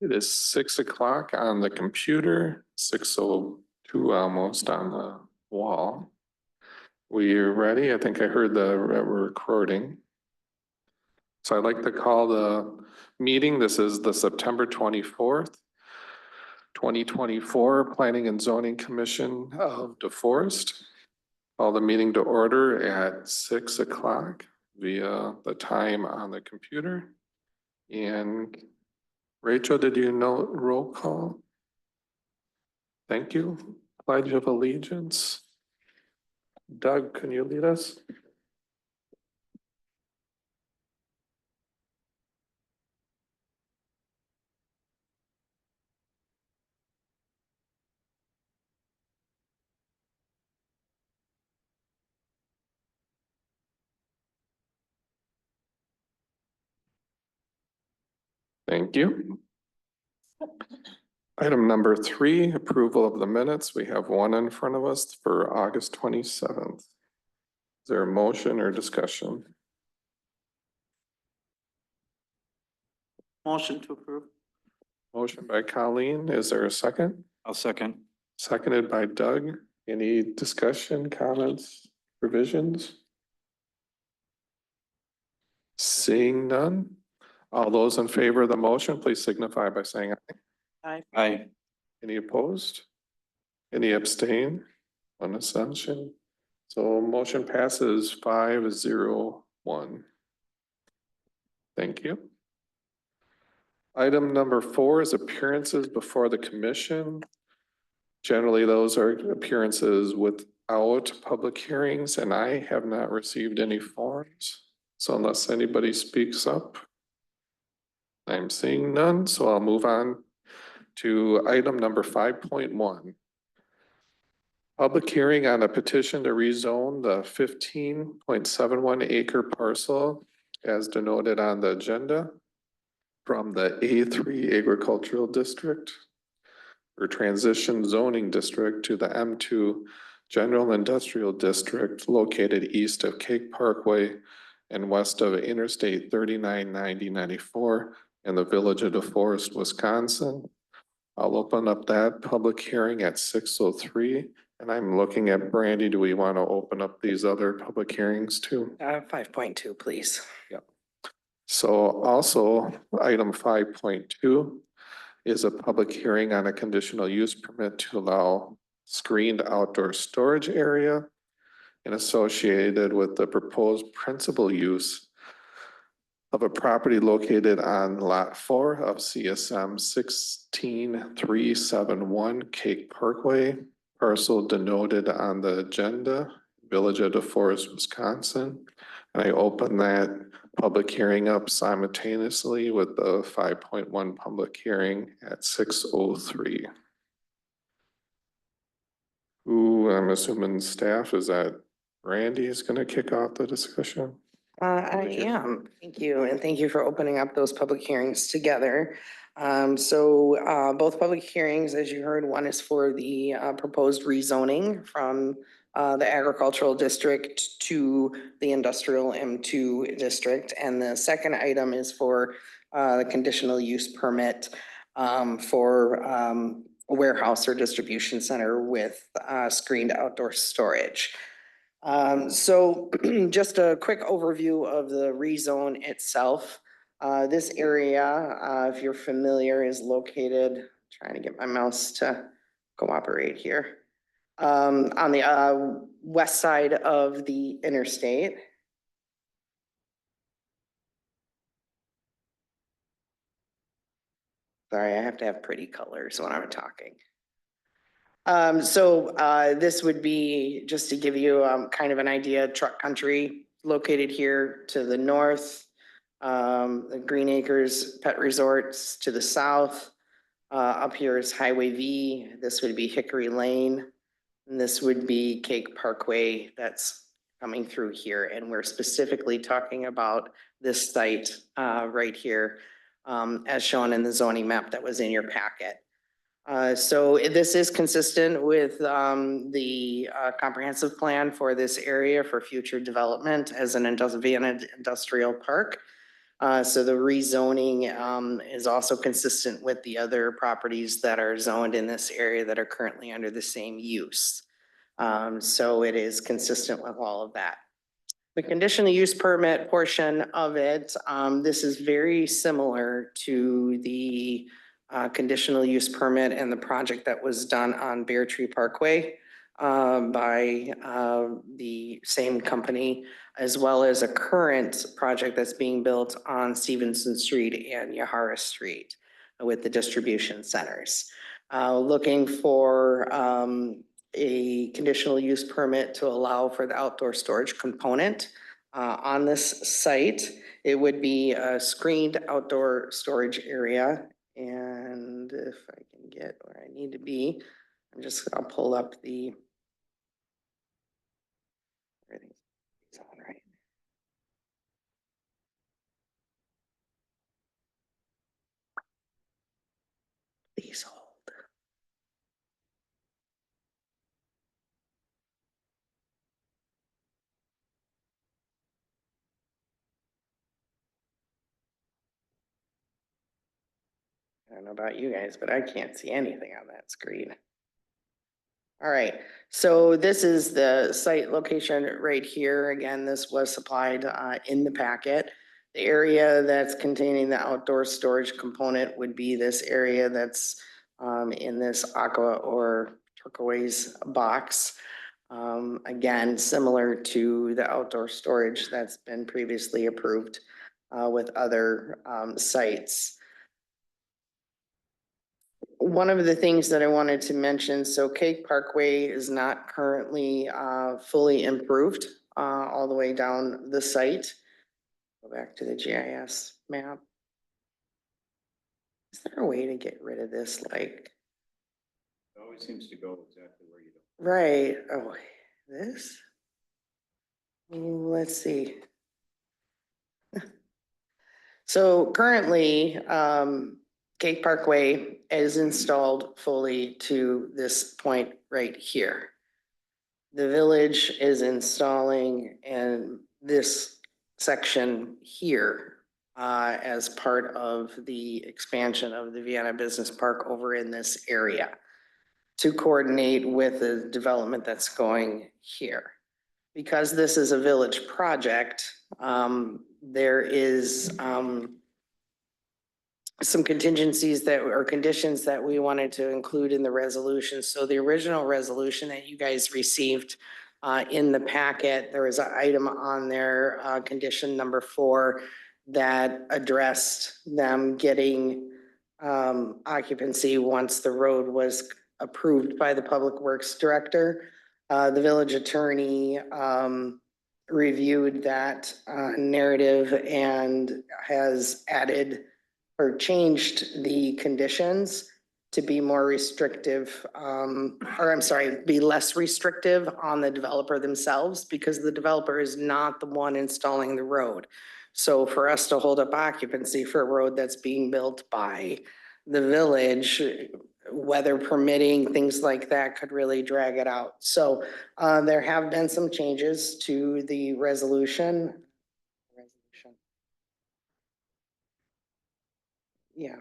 It is 6 o'clock on the computer, 6:02 almost on the wall. We're ready. I think I heard we're recording. So I'd like to call the meeting. This is the September 24th, 2024 Planning and Zoning Commission of DeForest. Call the meeting to order at 6 o'clock via the time on the computer. And Rachel, did you know roll call? Thank you. Pledge of Allegiance. Doug, can you lead us? Thank you. Item number 3, approval of the minutes. We have one in front of us for August 27th. Is there a motion or discussion? Motion to approve. Motion by Colleen. Is there a second? I'll second. Seconded by Doug. Any discussion, comments, revisions? Seeing none. All those in favor of the motion, please signify by saying aye. Aye. Any opposed? Any abstain? One abstention. So motion passes 5-0-1. Thank you. Item number 4 is appearances before the commission. Generally, those are appearances without public hearings, and I have not received any forms. So unless anybody speaks up, I'm seeing none, so I'll move on to item number 5.1. Public hearing on a petition to rezone the 15.71 acre parcel as denoted on the agenda from the A3 agricultural district or transition zoning district to the M2 general industrial district located east of Cake Parkway and west of Interstate 3990-94 in the village of DeForest, Wisconsin. I'll open up that public hearing at 6:03, and I'm looking at Brandy. Do we want to open up these other public hearings too? 5.2, please. Yep. So also item 5.2 is a public hearing on a conditional use permit to allow screened outdoor storage area and associated with the proposed principal use of a property located on lot 4 of CSM 16371 Cake Parkway, parcel denoted on the agenda, village of DeForest, Wisconsin. And I open that public hearing up simultaneously with the 5.1 public hearing at 6:03. Who, I'm assuming staff, is that Randy is going to kick off the discussion? I am. Thank you. And thank you for opening up those public hearings together. Both public hearings, as you heard, one is for the proposed rezoning from the agricultural district to the industrial M2 district. And the second item is for the conditional use permit for a warehouse or distribution center with screened outdoor storage. Just a quick overview of the rezone itself. This area, if you're familiar, is located, trying to get my mouse to cooperate here, on the west side of the interstate. Sorry, I have to have pretty colors when I'm talking. This would be, just to give you kind of an idea, truck country located here to the north, the Green Acres Pet Resorts to the south. Up here is Highway V. This would be Hickory Lane. And this would be Cake Parkway that's coming through here. And we're specifically talking about this site right here as shown in the zoning map that was in your packet. So this is consistent with the comprehensive plan for this area for future development as an industrial park. So the rezoning is also consistent with the other properties that are zoned in this area that are currently under the same use. So it is consistent with all of that. The conditional use permit portion of it, this is very similar to the conditional use permit and the project that was done on Bear Tree Parkway by the same company, as well as a current project that's being built on Stevenson Street and Yahara Street with the distribution centers. Looking for a conditional use permit to allow for the outdoor storage component on this site. It would be a screened outdoor storage area. And if I can get where I need to be, I'll pull up the everything's on right. Please hold. I don't know about you guys, but I can't see anything on that screen. All right, so this is the site location right here. Again, this was supplied in the packet. The area that's containing the outdoor storage component would be this area that's in this aqua or turquoise box. Again, similar to the outdoor storage that's been previously approved with other sites. One of the things that I wanted to mention, so Cake Parkway is not currently fully improved all the way down the site. Go back to the GIS map. Is there a way to get rid of this, like? It always seems to go exactly where you don't. Right, oh, this? Let's see. So currently, Cake Parkway is installed fully to this point right here. The village is installing in this section here as part of the expansion of the Vienna Business Park over in this area to coordinate with the development that's going here. Because this is a village project, there is some contingencies that or conditions that we wanted to include in the resolution. So the original resolution that you guys received in the packet, there was an item on there, condition number 4, that addressed them getting occupancy once the road was approved by the Public Works Director. The village attorney reviewed that narrative and has added or changed the conditions to be more restrictive, be less restrictive on the developer themselves, because the developer is not the one installing the road. So for us to hold up occupancy for a road that's being built by the village, weather permitting, things like that could really drag it out. So there have been some changes to the resolution. Yeah.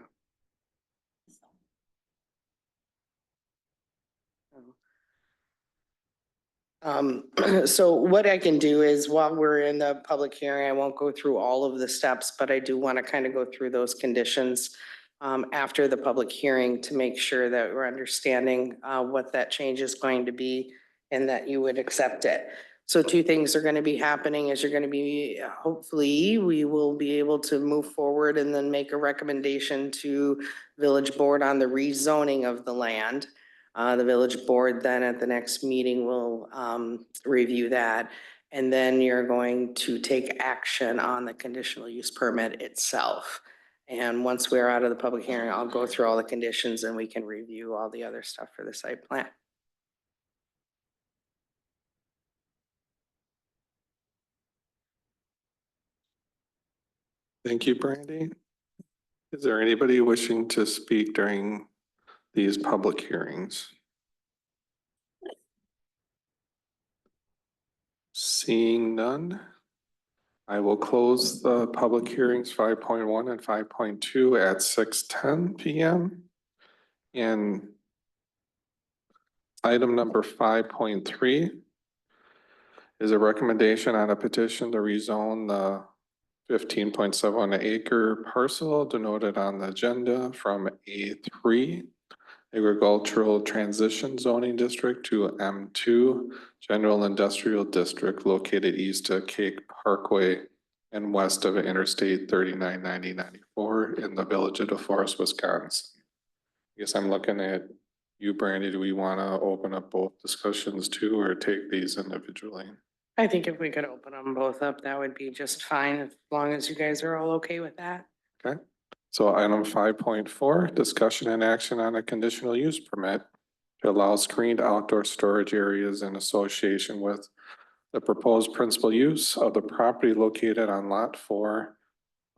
So what I can do is while we're in the public hearing, I won't go through all of the steps, but I do want to kind of go through those conditions after the public hearing to make sure that we're understanding what that change is going to be and that you would accept it. So 2 things are going to be happening is you're going to be, hopefully we will be able to move forward and then make a recommendation to village board on the rezoning of the land. The village board then at the next meeting will review that. And then you're going to take action on the conditional use permit itself. And once we're out of the public hearing, I'll go through all the conditions and we can review all the other stuff for the site plan. Thank you, Brandy. Is there anybody wishing to speak during these public hearings? Seeing none, I will close the public hearings 5.1 and 5.2 at 6:10 PM. And item number 5.3 is a recommendation on a petition to rezone the 15.7 acre parcel denoted on the agenda from A3 agricultural transition zoning district to M2 general industrial district located east of Cake Parkway and west of Interstate 399094 in the village of DeForest, Wisconsin. I guess I'm looking at you, Brandy. Do we want to open up both discussions too, or take these individually? I think if we could open them both up, that would be just fine, as long as you guys are all okay with that. Okay, so item 5.4, discussion and action on a conditional use permit to allow screened outdoor storage areas in association with the proposed principal use of the property located on lot 4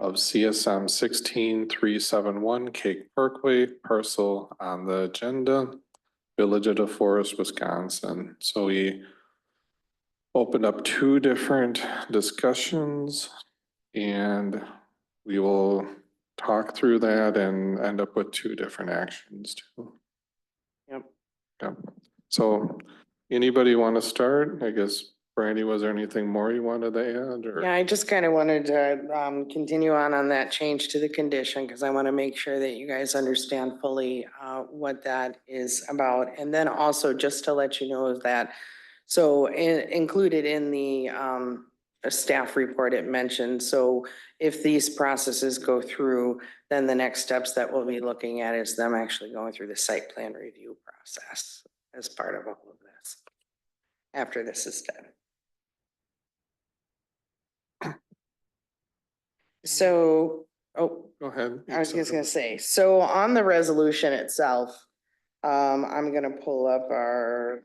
of CSM 16371 Cake Parkway parcel on the agenda, Village of DeForest, Wisconsin. So we opened up 2 different discussions and we will talk through that and end up with 2 different actions too. Yep. Yep. So anybody want to start? I guess, Brandy, was there anything more you wanted to add or? Yeah, I just kind of wanted to continue on that change to the condition, because I want to make sure that you guys understand fully what that is about. And then also just to let you know that, so included in the staff report it mentioned, so if these processes go through, then the next steps that we'll be looking at is them actually going through the site plan review process as part of all of this, after this is done. So, oh, Go ahead. I was just gonna say, so on the resolution itself, I'm gonna pull up our.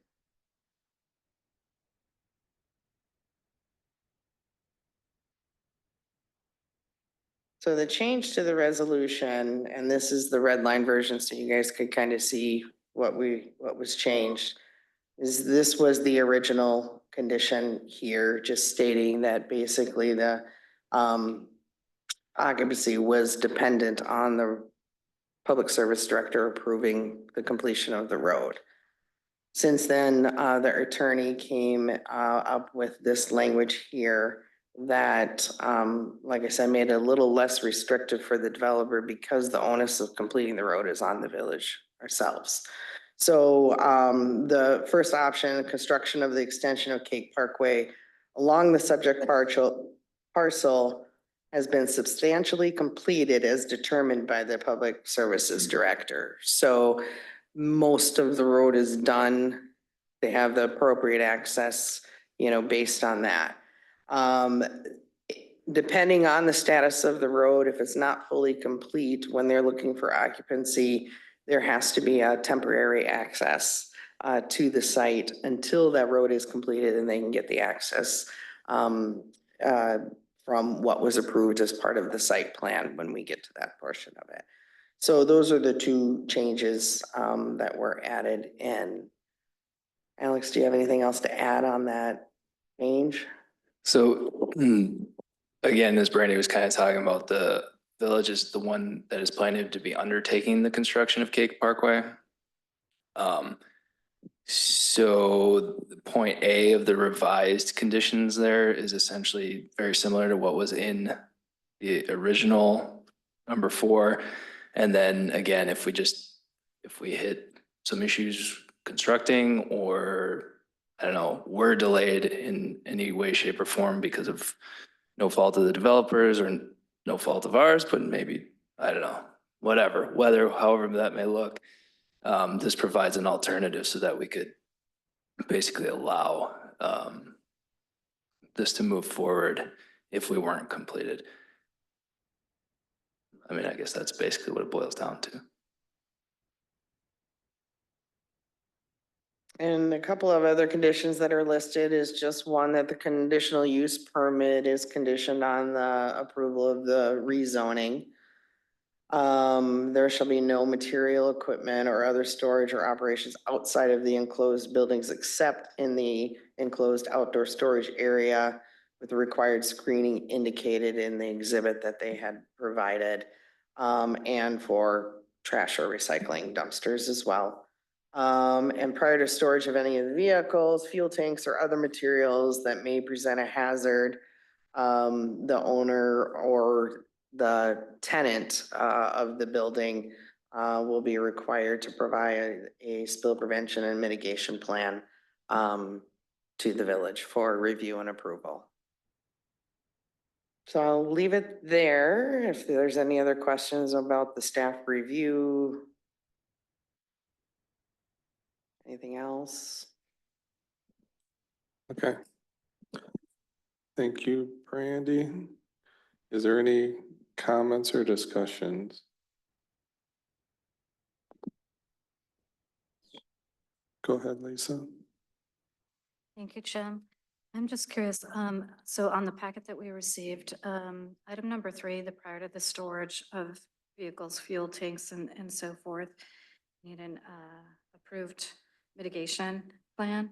So the change to the resolution, and this is the red line version, so you guys could kind of see what was changed. Is this was the original condition here, just stating that basically the, occupancy was dependent on the public service director approving the completion of the road. Since then, the attorney came up with this language here that, like I said, made it a little less restrictive for the developer because the onus of completing the road is on the village ourselves. So the first option, construction of the extension of Cake Parkway along the subject parcel has been substantially completed as determined by the Public Services Director. So most of the road is done. They have the appropriate access, based on that. Depending on the status of the road, if it's not fully complete, when they're looking for occupancy, there has to be a temporary access to the site until that road is completed and they can get the access from what was approved as part of the site plan when we get to that portion of it. So those are the 2 changes that were added in. Alex, do you have anything else to add on that change? So again, as Brandy was kind of talking about, the village is the one that is planning to be undertaking the construction of Cake Parkway. So point A of the revised conditions there is essentially very similar to what was in the original number 4. And then again, if we hit some issues constructing, or I don't know, we're delayed in any way, shape or form because of no fault of the developers or no fault of ours, but maybe, I don't know, whatever, however that may look. This provides an alternative so that we could basically allow this to move forward if we weren't completed. I mean, I guess that's basically what it boils down to. And a couple of other conditions that are listed is just one, that the conditional use permit is conditioned on the approval of the rezoning. There shall be no material, equipment, or other storage or operations outside of the enclosed buildings except in the enclosed outdoor storage area with the required screening indicated in the exhibit that they had provided, and for trash or recycling dumpsters as well. And prior to storage of any of the vehicles, fuel tanks, or other materials that may present a hazard, the owner or the tenant of the building will be required to provide a spill prevention and mitigation plan to the village for review and approval. So I'll leave it there. If there's any other questions about the staff review. Anything else? Okay. Thank you, Brandy. Is there any comments or discussions? Go ahead, Lisa. Thank you, Jim. I'm just curious, so on the packet that we received, item number 3, the prior to the storage of vehicles, fuel tanks and so forth, need an approved mitigation plan.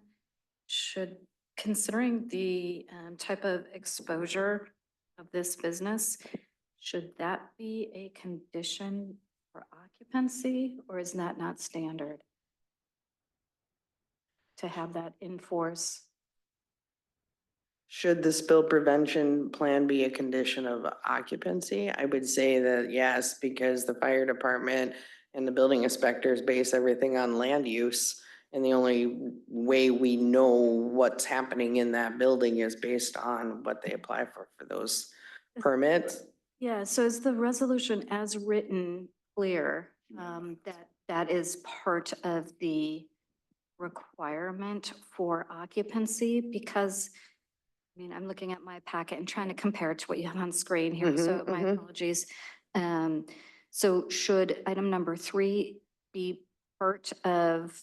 Should, considering the type of exposure of this business, should that be a condition for occupancy, or is that not standard to have that in force? Should the spill prevention plan be a condition of occupancy? I would say that yes, because the fire department and the building inspectors base everything on land use. And the only way we know what's happening in that building is based on what they apply for those permits. Yeah, so is the resolution as written clear, that is part of the requirement for occupancy? Because, I mean, I'm looking at my packet and trying to compare it to what you have on screen here, so my apologies. So should item number 3 be part of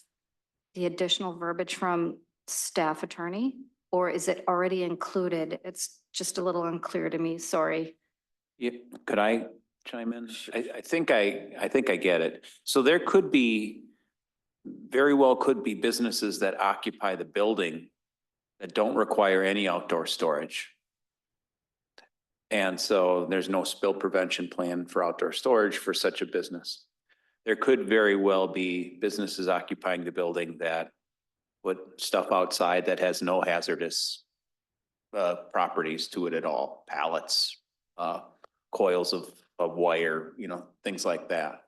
the additional verbiage from staff attorney, or is it already included? It's just a little unclear to me, sorry. Yeah, could I chime in? I think I get it. So there could be, very well could be businesses that occupy the building that don't require any outdoor storage. And so there's no spill prevention plan for outdoor storage for such a business. There could very well be businesses occupying the building that put stuff outside that has no hazardous properties to it at all, pallets, coils of wire, things like that.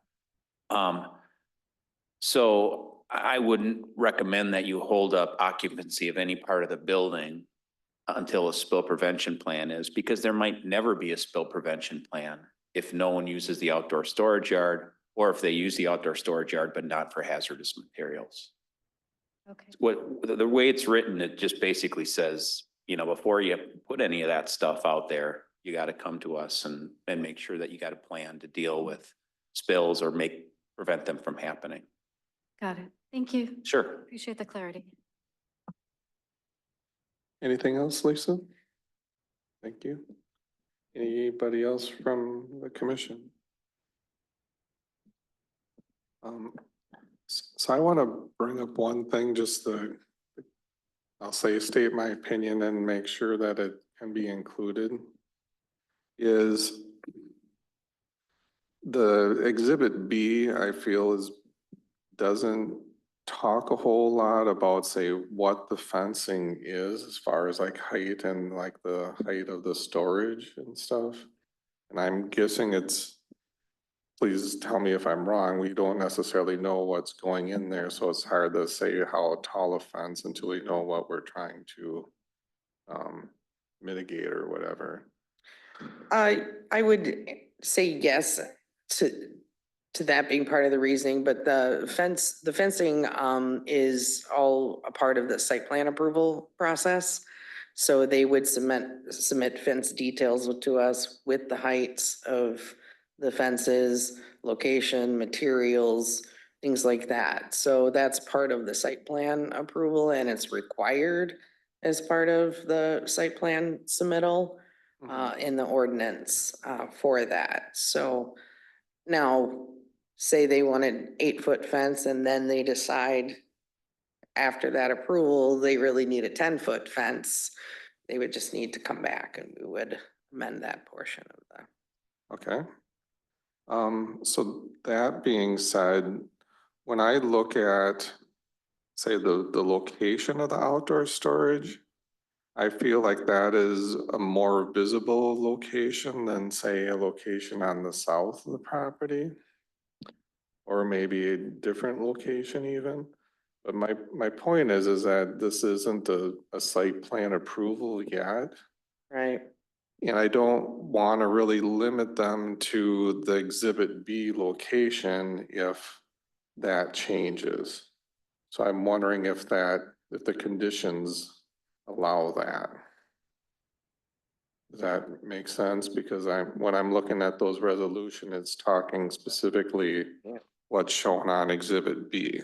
So I wouldn't recommend that you hold up occupancy of any part of the building until a spill prevention plan is, because there might never be a spill prevention plan if no one uses the outdoor storage yard, or if they use the outdoor storage yard, but not for hazardous materials. Okay. The way it's written, it just basically says, before you put any of that stuff out there, you got to come to us and make sure that you got a plan to deal with spills or prevent them from happening. Got it. Thank you. Sure. Appreciate the clarity. Anything else, Lisa? Thank you. Anybody else from the commission? So I want to bring up one thing, I'll state my opinion and make sure that it can be included. Is the exhibit B, I feel doesn't talk a whole lot about, say, what the fencing is as far as like height and like the height of the storage and stuff. And I'm guessing please tell me if I'm wrong, we don't necessarily know what's going in there, so it's hard to say how tall a fence until we know what we're trying to mitigate or whatever. I would say yes to that being part of the reasoning, but the fencing is all a part of the site plan approval process. So they would submit fence details to us with the heights of the fences, location, materials, things like that. So that's part of the site plan approval, and it's required as part of the site plan submittal in the ordinance for that. So now, say they wanted 8-foot fence and then they decide after that approval, they really need a 10-foot fence. they would just need to come back and we would amend that portion of the. Okay. So that being said, when I look at, say, the location of the outdoor storage, I feel like that is a more visible location than, say, a location on the south of the property. Or maybe a different location even. But my point is that this isn't a site plan approval yet. Right. And I don't want to really limit them to the Exhibit B location if that changes. So I'm wondering if the conditions allow that. Does that make sense? Because when I'm looking at those resolution, it's talking specifically Yeah. what's shown on Exhibit B.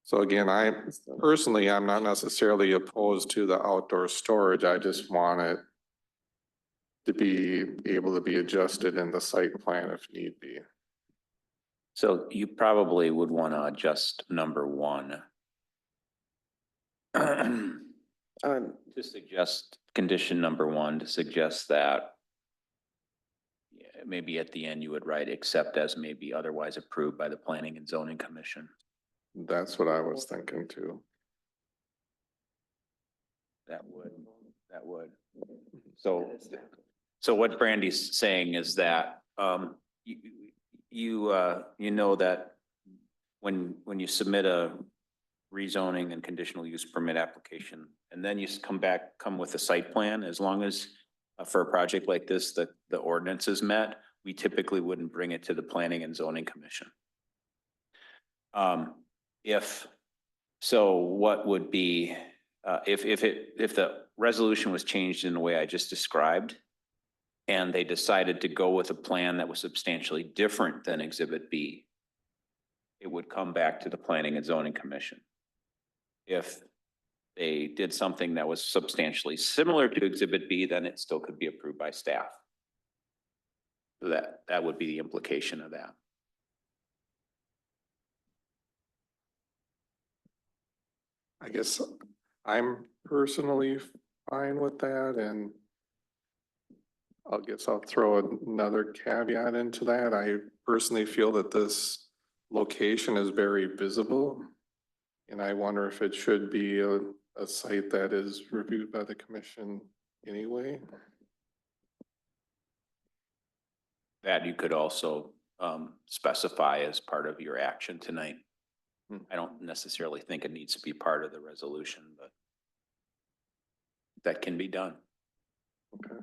So again, I'm not necessarily opposed to the outdoor storage. I just want it to be able to be adjusted in the site plan if need be. So you probably would want to adjust number 1. To suggest condition number 1 to suggest that maybe at the end you would write except as may be otherwise approved by the Planning and Zoning Commission. That's what I was thinking too. That would. So what Brandy's saying is that, you know that when you submit a rezoning and conditional use permit application, and then you come with a site plan, as long as for a project like this, the ordinance is met, we typically wouldn't bring it to the Planning and Zoning Commission. What would be, if the resolution was changed in the way I just described, and they decided to go with a plan that was substantially different than Exhibit B, it would come back to the Planning and Zoning Commission. If they did something that was substantially similar to Exhibit B, then it still could be approved by staff. So that would be the implication of that. I guess I'm personally fine with that, and I'll throw another caveat into that. I personally feel that this location is very visible. And I wonder if it should be a site that is reviewed by the commission anyway. That you could also specify as part of your action tonight. I don't necessarily think it needs to be part of the resolution, but that can be done. Okay.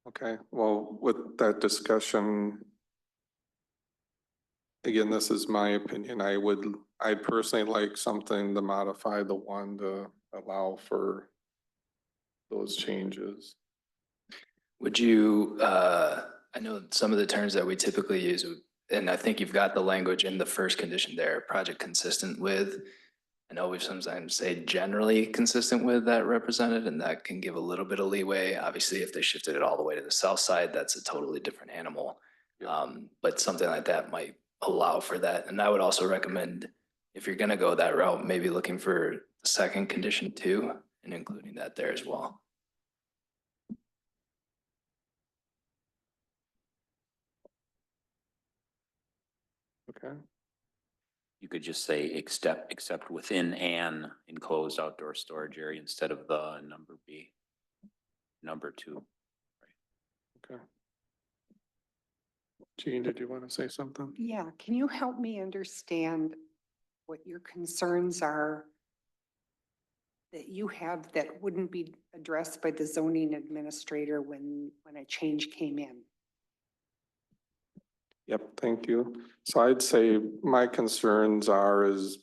Okay, well, with that discussion, again, this is my opinion. I'd personally like something to modify the one to allow for those changes. Would you, I know some of the terms that we typically use, and I think you've got the language in the first condition there, project consistent with. I know we sometimes say generally consistent with that represented, and that can give a little bit of leeway. Obviously, if they shifted it all the way to the south side, that's a totally different animal. But something like that might allow for that. And I would also recommend, if you're gonna go that route, maybe looking for the second condition too, and including that there as well. Okay, You could just say except within an enclosed outdoor storage area instead of the and number B. Number 2. okay. Jean, did you want to say something? Yeah, can you help me understand what your concerns are that you have that wouldn't be addressed by the zoning administrator when a change came in? Yep, thank you. So I'd say my concerns is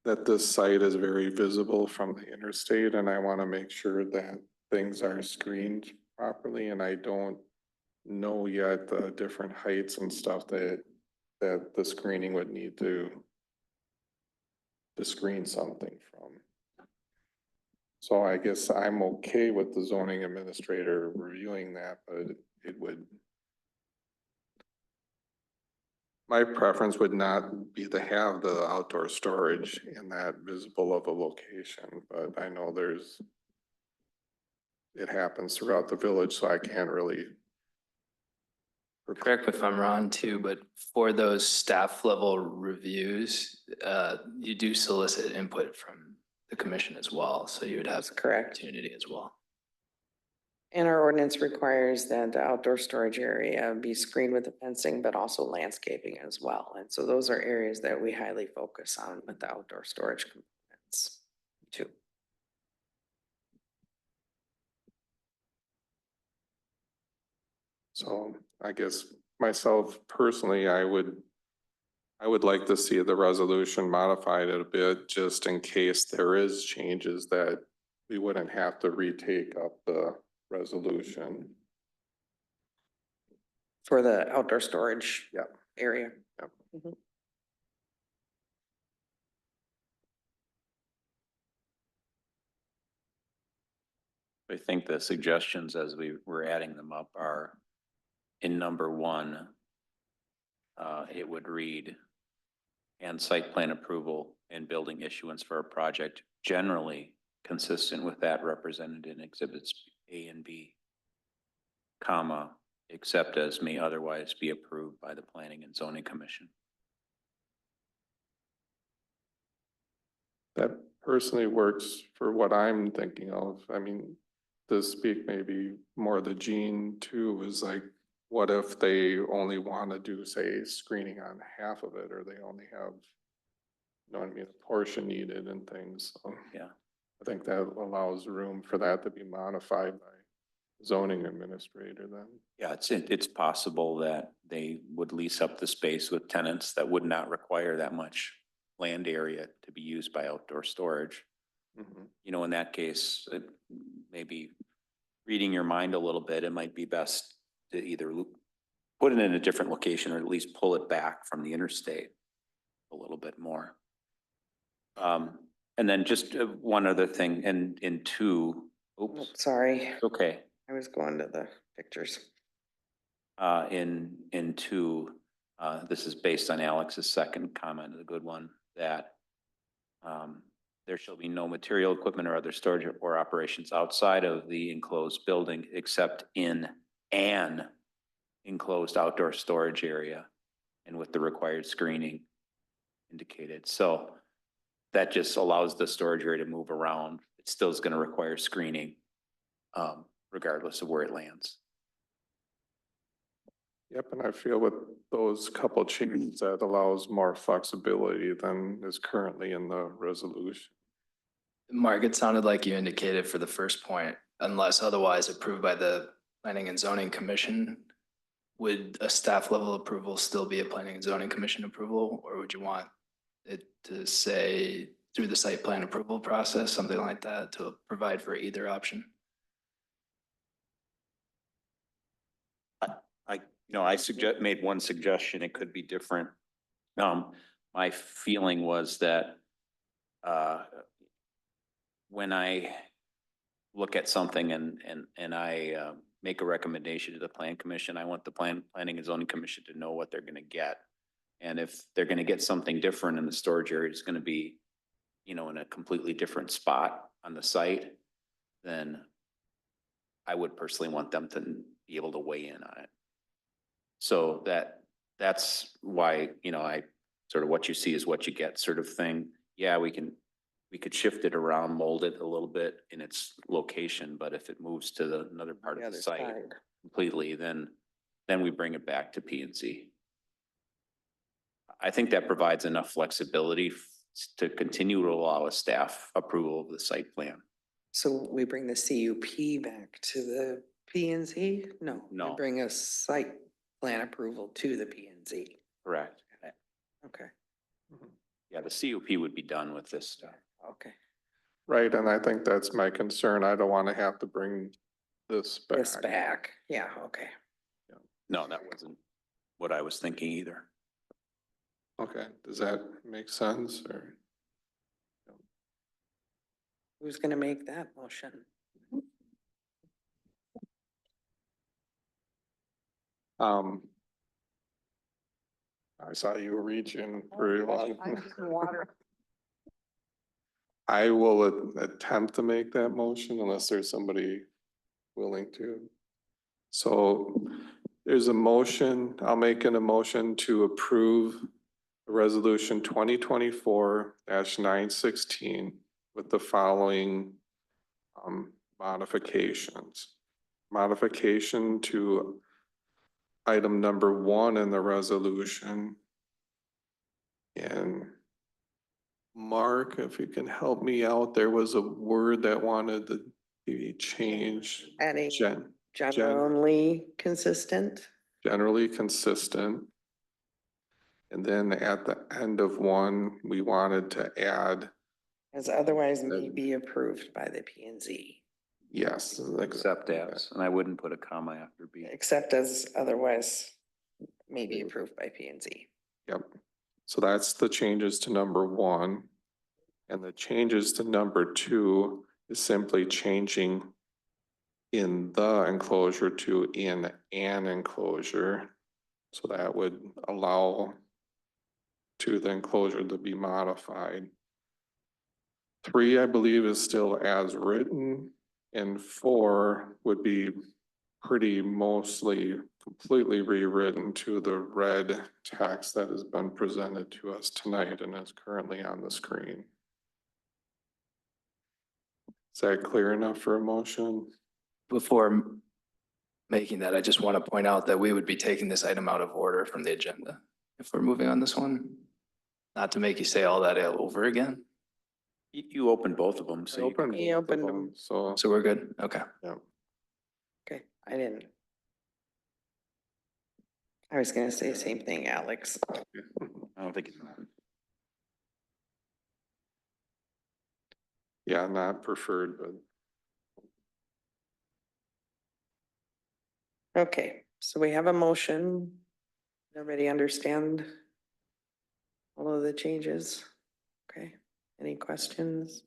that this site is very visible from the interstate, and I want to make sure that things are screened properly, and I don't know yet the different heights and stuff that the screening would need to screen something from. So I guess I'm okay with the zoning administrator reviewing that, but it would. my preference would not be to have the outdoor storage in that visible of a location, but I know it happens throughout the village, so I can't really. Correct me if I'm wrong too, but for those staff level reviews, you do solicit input from the commission as well, so you would have That's correct. opportunity as well. And our ordinance requires that the outdoor storage area be screened with the fencing, but also landscaping as well. And so those are areas that we highly focus on with the outdoor storage components too. So I guess myself personally, I would like to see the resolution modified a bit, just in case there is changes that we wouldn't have to retake up the resolution. For the outdoor storage. Yep. Area. Yep. Mhm. I think the suggestions as we were adding them up are in number one, it would read, and site plan approval and building issuance for a project generally consistent with that represented in exhibits A and B, comma, except as may otherwise be approved by the Planning and Zoning Commission. That personally works for what I'm thinking of. I mean, to speak maybe more the Gene too, is like, what if they only want to do, say, screening on half of it, or they only have, you know what I mean, a portion needed and things. So Yeah. I think that allows room for that to be modified by zoning administrator then. Yeah, it's possible that they would lease up the space with tenants that would not require that much land area to be used by outdoor storage. Mhm. You know, in that case, maybe reading your mind a little bit, it might be best to either put it in a different location or at least pull it back from the interstate a little bit more. And then just one other thing, in two, Oh, oops, sorry, okay. I was going to the pictures. In two, this is based on Alex's second comment, a good one, that there shall be no material, equipment, or other storage or operations outside of the enclosed building except in an enclosed outdoor storage area and with the required screening indicated. So that just allows the storage area to move around. It still is going to require screening, regardless of where it lands. Yep, and I feel with those couple changes, that allows more flexibility than is currently in the resolution. Mark, it sounded like you indicated for the first point, unless otherwise approved by the Planning and Zoning Commission, would a staff level approval still be a Planning and Zoning Commission approval, or would you want it to say through the site plan approval process, something like that, to provide for either option? I made one suggestion, it could be different. My feeling was that, when I look at something and I, make a recommendation to the Plan Commission, I want the Planning and Zoning Commission to know what they're gonna get. And if they're gonna get something different and the storage area is gonna be, in a completely different spot on the site, then I would personally want them to be able to weigh in on it. So that's why, I sort of what you see is what you get sort of thing. Yeah, we could shift it around, mold it a little bit in its location, but if it moves to another part of the site completely, then we bring it back to P and Z. I think that provides enough flexibility to continue to allow a staff approval of the site plan. So we bring the CUP back to the P and Z? No. No. We bring a site plan approval to the P and Z. Correct. Okay, Yeah, the CUP would be done with this stuff. okay. Right, and I think that's my concern. I don't want to have to bring this back. This back, yeah, okay. No, that wasn't what I was thinking either. Okay, does that make sense or? Who's gonna make that motion? I saw you reaching for one. I'm getting water. I will attempt to make that motion unless there's somebody willing to. So there's a motion, I'll make an emotion to approve resolution 2024-916 with the following modifications. Modification to item number 1 in the resolution. And Mark, if you can help me out, there was a word that wanted to be changed. Adding generally consistent. Generally consistent. And then at the end of 1, we wanted to add, As otherwise may be approved by the P and Z, yes. Except as, and I wouldn't put a comma after B. except as otherwise may be approved by P and Z. Yep. So that's the changes to number 1. And the changes to number 2 is simply changing in the enclosure to in an enclosure. So that would allow to the enclosure to be modified. 3, I believe, is still as written, and 4 would be pretty mostly completely rewritten to the red text that has been presented to us tonight and is currently on the screen. Is that clear enough for a motion? Before making that, I just want to point out that we would be taking this item out of order from the agenda if we're moving on this one. Not to make you say all that over again. You opened both of them, so you Open He both of opened them, so, So we're good? Okay. Okay, I didn't. I was gonna say the same thing, Alex. I don't think. yeah, not preferred, but Okay, so we have a motion. Everybody understand all of the changes? Okay, any questions?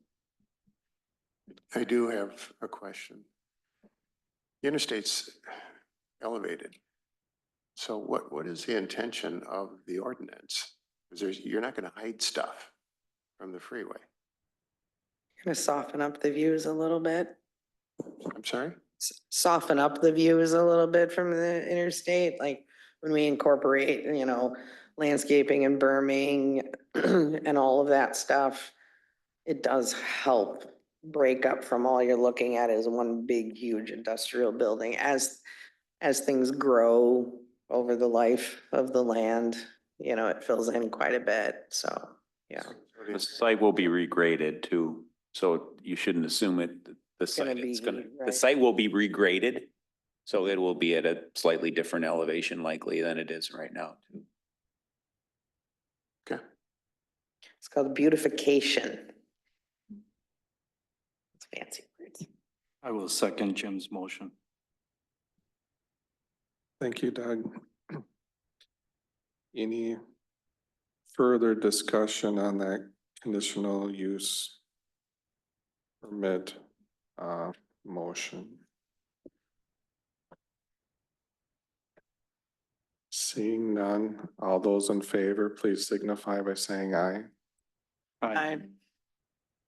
I do have a question. The interstate's elevated. So what is the intention of the ordinance? Because you're not going to hide stuff from the freeway. Gonna soften up the views a little bit. I'm sorry? Soften up the views a little bit from the interstate, like when we incorporate, landscaping and berming and all of that stuff. It does help break up from all you're looking at as one big, huge industrial building. As things grow over the life of the land, it fills in quite a bit, so, yeah. The site will be regraded too, so you shouldn't assume it, the Right. site will be regraded. So it will be at a slightly different elevation likely than it is right now. Okay. It's called beautification. It's fancy words. I will second Jim's motion. thank you, Doug. Any further discussion on that conditional use permit motion? Seeing none, all those in favor, please signify by saying aye. Aye.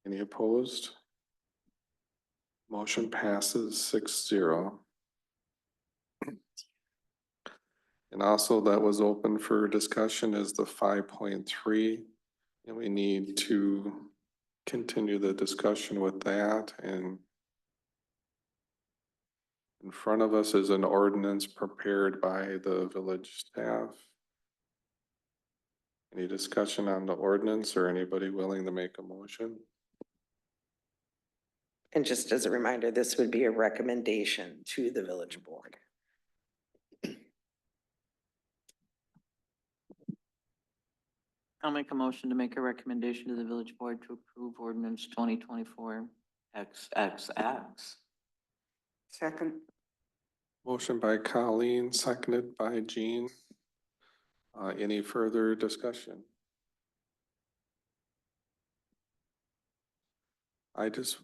Any opposed? Motion passes 6-0. And also that was open for discussion is the 5.3. And we need to continue the discussion with that, and in front of us is an ordinance prepared by the village staff. Any discussion on the ordinance or anybody willing to make a motion? And just as a reminder, this would be a recommendation to the village board. I'll make a motion to make a recommendation to the village board to approve ordinance 2024 XXX. Second. Motion by Colleen, seconded by Jean. Any further discussion? I just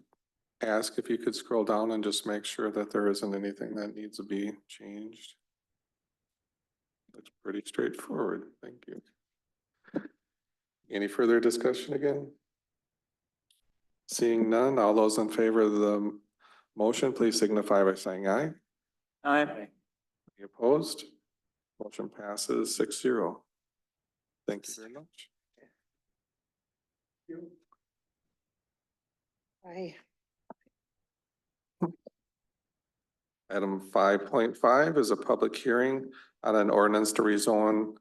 ask if you could scroll down and just make sure that there isn't anything that needs to be changed. That's pretty straightforward. Thank you. Any further discussion again? Seeing none, all those in favor of the motion, please signify by saying aye. Aye. Any opposed? Motion passes 6-0. Thank you very much. Aye. Item 5.5 is a public hearing on an ordinance to rezone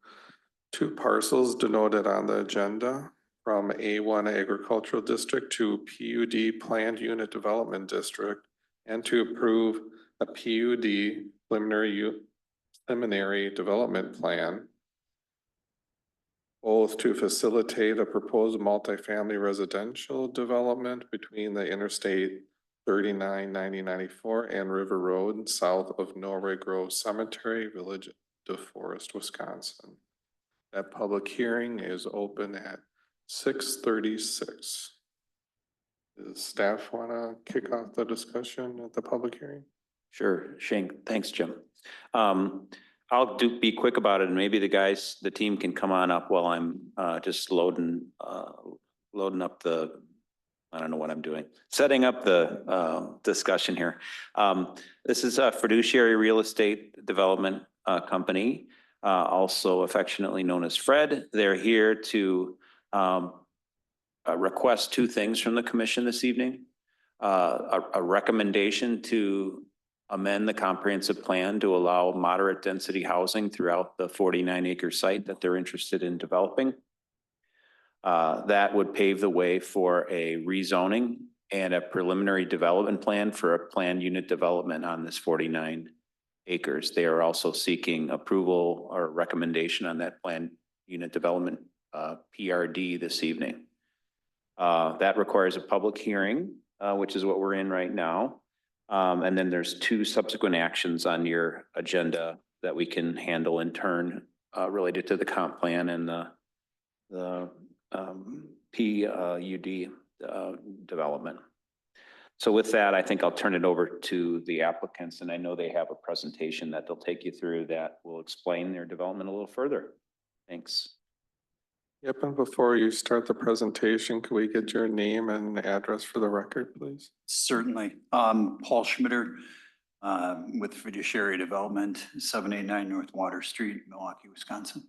two parcels denoted on the agenda from A1 Agricultural District to PUD Planned Unit Development District and to approve a PUD preliminary development plan, both to facilitate a proposed multifamily residential development between the Interstate 39, 9094 and River Road south of Norway Grove Cemetery, Village of Forest, Wisconsin. That public hearing is open at 6:36. Does staff want to kick off the discussion at the public hearing? Sure, Shane, thanks, Jim. Be quick about it, and maybe the team can come on up while I'm just loading up I don't know what I'm doing, setting up the discussion here. This is a Fiduciary Real Estate Development Company, also affectionately known as Fred. They're here to request two things from the commission this evening. A recommendation to amend the comprehensive plan to allow moderate density housing throughout the 49-acre site that they're interested in developing. That would pave the way for a rezoning and a preliminary development plan for a planned unit development on this 49 acres. They are also seeking approval or recommendation on that planned unit development PRD this evening. That requires a public hearing, which is what we're in right now. And then there's two subsequent actions on your agenda that we can handle in turn related to the comp plan and the PUD development. So with that, I think I'll turn it over to the applicants, and I know they have a presentation that they'll take you through that will explain their development a little further. Thanks. Yep, and before you start the presentation, could we get your name and address for the record, please? Certainly. Paul Schmitter with Fiduciary Development, 789 North Water Street, Milwaukee, Wisconsin.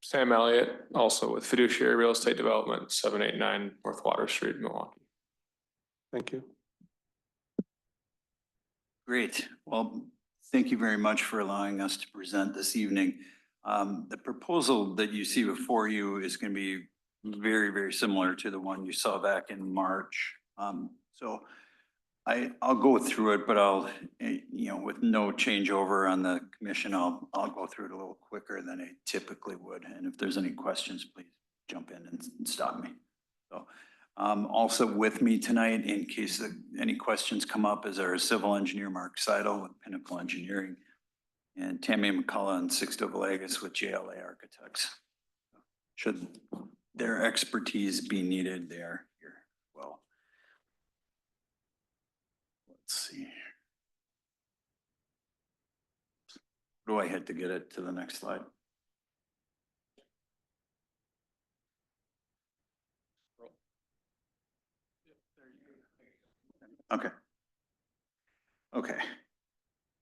Sam Elliott, also with Fiduciary Real Estate Development, 789 North Water Street, Milwaukee. Thank you. Great. Well, thank you very much for allowing us to present this evening. The proposal that you see before you is going to be very, very similar to the one you saw back in March. So I'll go through it, but I'll, with no changeover on the commission, I'll go through it a little quicker than I typically would. And if there's any questions, please jump in and stop me. So also with me tonight, in case any questions come up, is our civil engineer, Mark Seidel with Pinnacle Engineering, and Tammy McCullough and Sixto Villegas with JLA Architects. Should their expertise be needed, they're here as well. Let's see. Do I hit to get it to the next slide? Okay. Okay.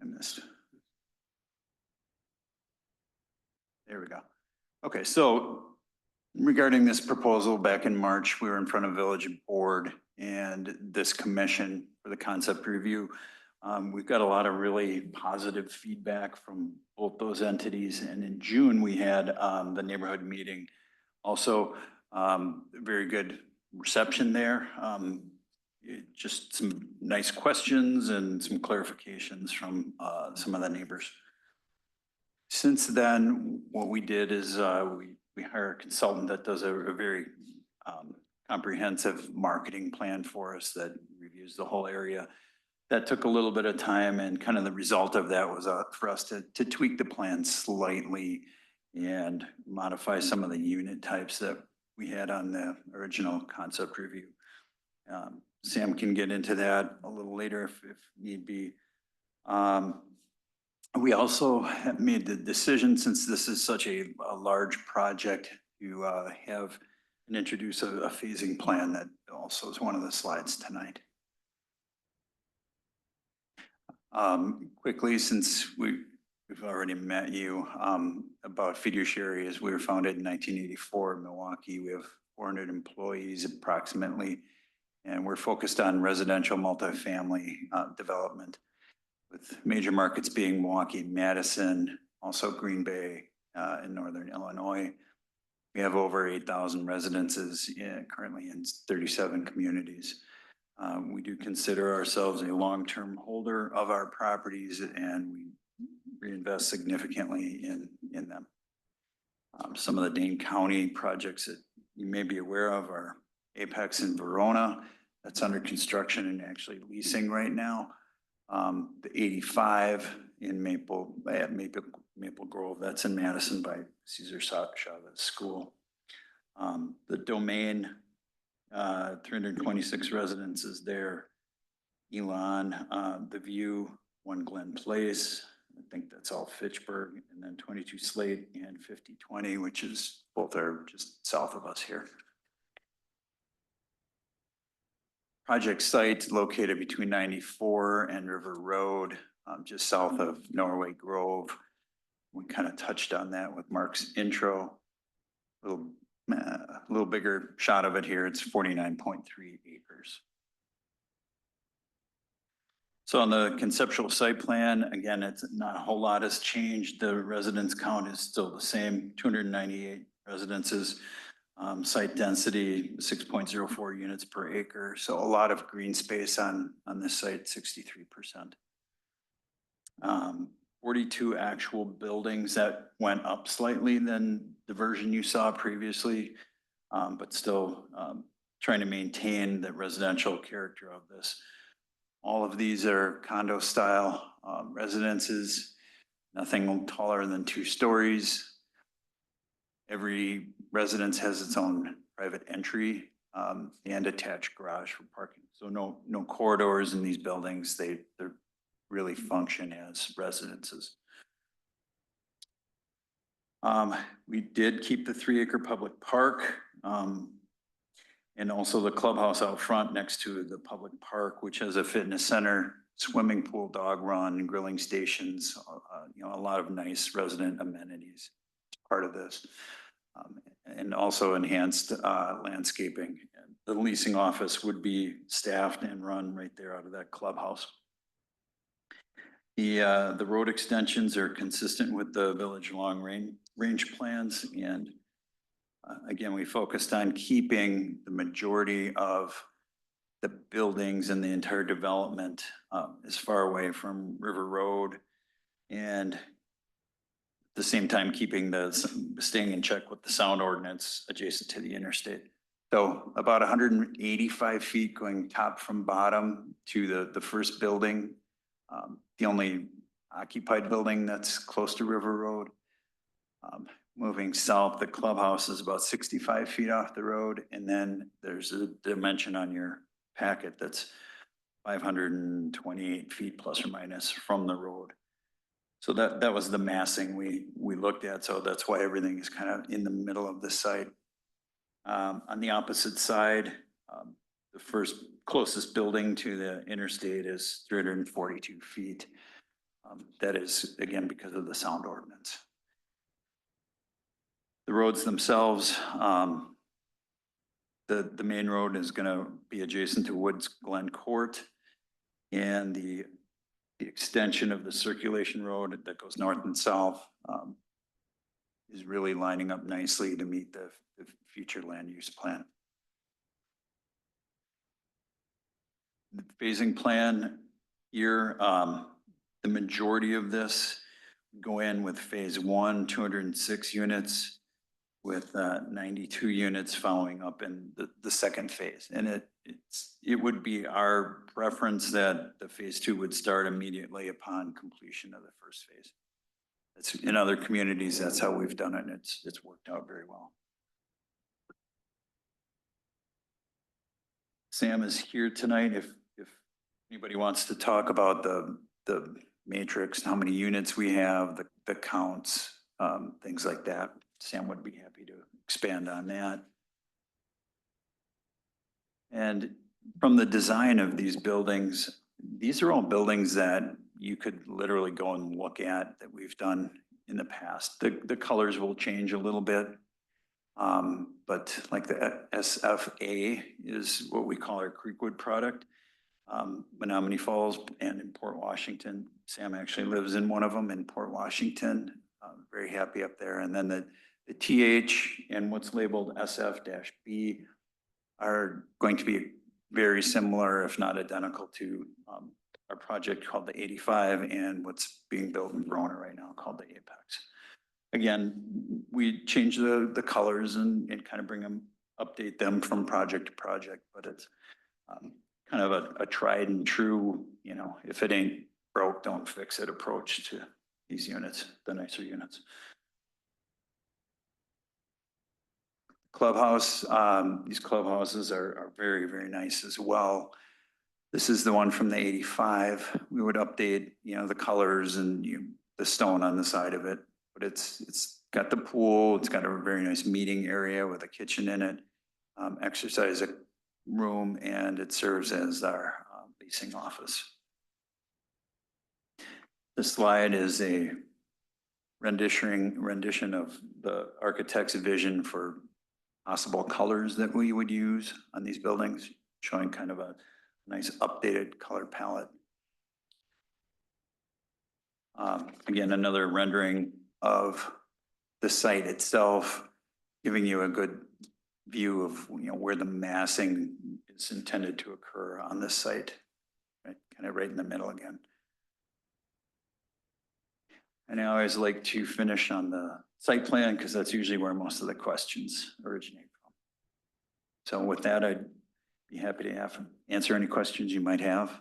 I missed. There we go. Okay, so regarding this proposal back in March, we were in front of Village Board and this commission for the concept review. We've got a lot of really positive feedback from both those entities. And in June, we had the neighborhood meeting. Also, very good reception there. Just some nice questions and some clarifications from some of the neighbors. Since then, what we did is we hire a consultant that does a very comprehensive marketing plan for us that reviews the whole area. That took a little bit of time, and kind of the result of that was for us to tweak the plan slightly and modify some of the unit types that we had on the original concept review. Sam can get into that a little later if need be. We also have made the decision, since this is such a large project, to have and introduce a phasing plan that also is one of the slides tonight. Quickly, since we've already met you, about Fiduciary, as we were founded in 1984 in Milwaukee. We have 400 employees approximately, and we're focused on residential multifamily development, with major markets being Milwaukee, Madison, also Green Bay in northern Illinois. We have over 8,000 residences currently in 37 communities. We do consider ourselves a long-term holder of our properties, and we reinvest significantly in them. Some of the Dane County projects that you may be aware of are Apex in Verona, that's under construction and actually leasing right now. The 85 in Maple Grove, that's in Madison by Cesar Chavez School. The Domain, 326 residences there. Elon, The View, One Glen Place, I think that's all Fitchburg, and then 22 Slate and 5020, which is both are just south of us here. Project site located between 94 and River Road, just south of Norway Grove. We kind of touched on that with Mark's intro. A little bigger shot of it here. It's 49.3 acres. So on the conceptual site plan, again, it's not a whole lot has changed. The residence count is still the same, 298 residences. Site density, 6.04 units per acre. So a lot of green space on this site, 63%. 42 actual buildings that went up slightly than the version you saw previously, but still trying to maintain the residential character of this. All of these are condo style residences, nothing taller than 2 stories. Every residence has its own private entry and attached garage for parking. So no corridors in these buildings. They really function as residences. We did keep the 3-acre public park and also the clubhouse out front next to the public park, which has a fitness center, swimming pool, dog run, grilling stations, a lot of nice resident amenities as part of this. And also enhanced landscaping. The leasing office would be staffed and run right there out of that clubhouse. The road extensions are consistent with the village long range plans, and again, we focused on keeping the majority of the buildings and the entire development as far away from River Road, and at the same time keeping staying in check with the sound ordinance adjacent to the interstate. So about 185 feet going top from bottom to the first building, the only occupied building that's close to River Road. Moving south, the clubhouse is about 65 feet off the road, and then there's a dimension on your packet that's 528 feet plus or minus from the road. So that was the massing we looked at. So that's why everything is kind of in the middle of the site. On the opposite side, the first closest building to the interstate is 342 feet. That is, again, because of the sound ordinance. The roads themselves, the main road is going to be adjacent to Woods Glen Court, and the extension of the circulation road that goes north and south is really lining up nicely to meet the future land use plan. The phasing plan here, the majority of this go in with phase 1, 206 units, with 92 units following up in the second phase. And it would be our preference that the phase 2 would start immediately upon completion of the first phase. It's, in other communities, that's how we've done it, and it's worked out very well. Sam is here tonight if anybody wants to talk about the matrix, how many units we have, the counts, things like that. Sam would be happy to expand on that. And from the design of these buildings, these are all buildings that you could literally go and look at that we've done in the past. The colors will change a little bit. But like the SFA is what we call our Creekwood product. Menominee Falls and in Port Washington. Sam actually lives in one of them in Port Washington. Very happy up there. And then the TH and what's labeled SF-B are going to be very similar, if not identical to our project called the 85 and what's being built in Verona right now called the Apex. Again, we change the colors and kind of bring them, update them from project to project, but it's kind of a tried and true, you know, if it ain't broke, don't fix it approach to these units, the nicer units. Clubhouse, these clubhouses are very, very nice as well. This is the one from the 85. We would update, you know, the colors and the stone on the side of it. But it's got the pool, it's got a very nice meeting area with a kitchen in it, exercise room, and it serves as our leasing office. This slide is a rendition of the architect's vision for possible colors that we would use on these buildings, showing kind of a nice updated color palette. Again, another rendering of the site itself, giving you a good view of, you know, where the massing is intended to occur on this site, right? Kind of right in the middle again. And I always like to finish on the site plan because that's usually where most of the questions originate from. So with that, I'd be happy to answer any questions you might have.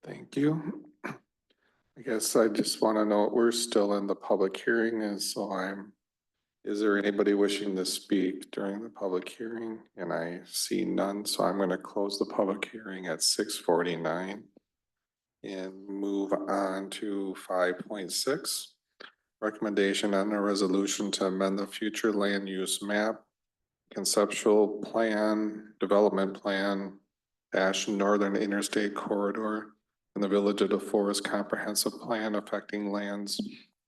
Thank you. I guess I just want to know, we're still in the public hearing, and so is there anybody wishing to speak during the public hearing? And I see none, so I'm going to close the public hearing at 6:49 and move on to 5.6. Recommendation on a resolution to amend the future land use map, conceptual plan, development plan, Northern Interstate Corridor in the Village of DeForest Comprehensive Plan affecting lands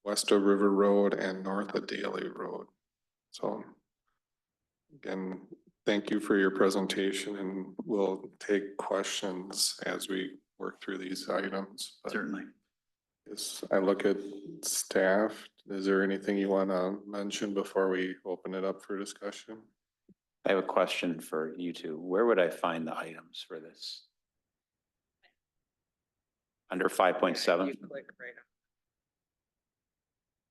west of River Road and north of Daly Road. So again, thank you for your presentation, and we'll take questions as we work through these items. But Certainly. as I look at staff, is there anything you want to mention before we open it up for discussion? I have a question for you two. Where would I find the items for this? Under 5.7? You click right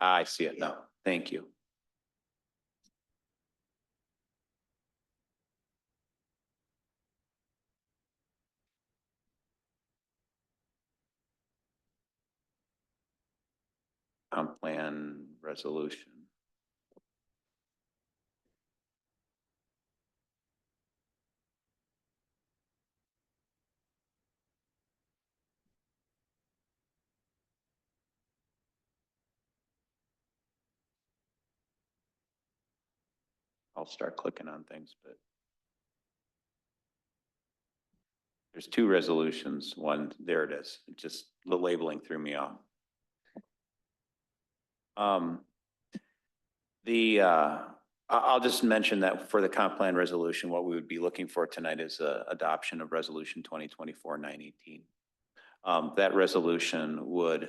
on. I see it now. Thank you. Comp plan resolution. I'll start clicking on things, but there's two resolutions. One, there it is. It just, the labeling threw me off. I'll just mention that for the comp plan resolution, what we would be looking for tonight is adoption of resolution 2024-918. That resolution would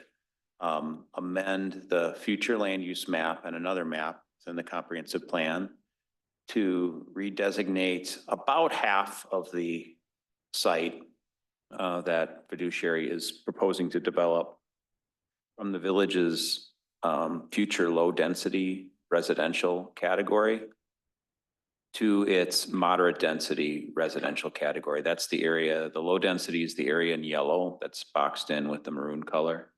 amend the future land use map and another map in the comprehensive plan to redesignate about half of the site that fiduciary is proposing to develop from the village's future low density residential category to its moderate density residential category. That's the area, the low density is the area in yellow that's boxed in with the maroon color.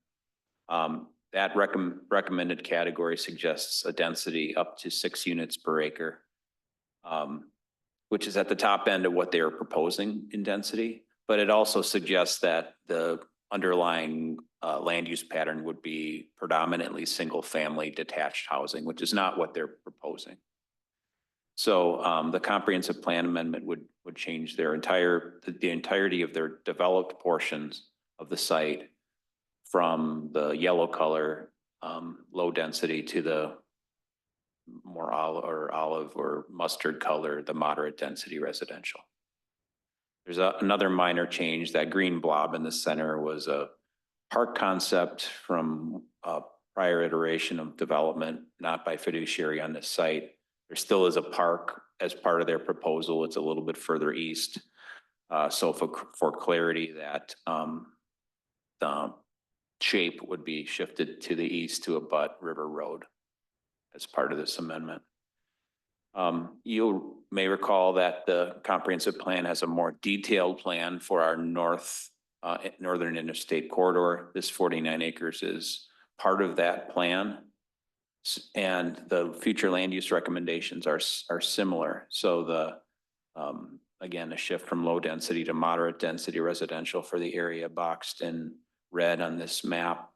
That recommended category suggests a density up to 6 units per acre, which is at the top end of what they are proposing in density. But it also suggests that the underlying land use pattern would be predominantly single-family detached housing, which is not what they're proposing. So the comprehensive plan amendment would change their the entirety of their developed portions of the site from the yellow color, low density, to the more olive or mustard color, the moderate density residential. There's another minor change. That green blob in the center was a park concept from a prior iteration of development, not by fiduciary on this site. There still is a park as part of their proposal. It's a little bit further east. So for clarity, that the shape would be shifted to the east to abut River Road as part of this amendment. You may recall that the comprehensive plan has a more detailed plan for our northern interstate corridor. This 49 acres is part of that plan. And the future land use recommendations are similar. So again, a shift from low density to moderate density residential for the area boxed in red on this map.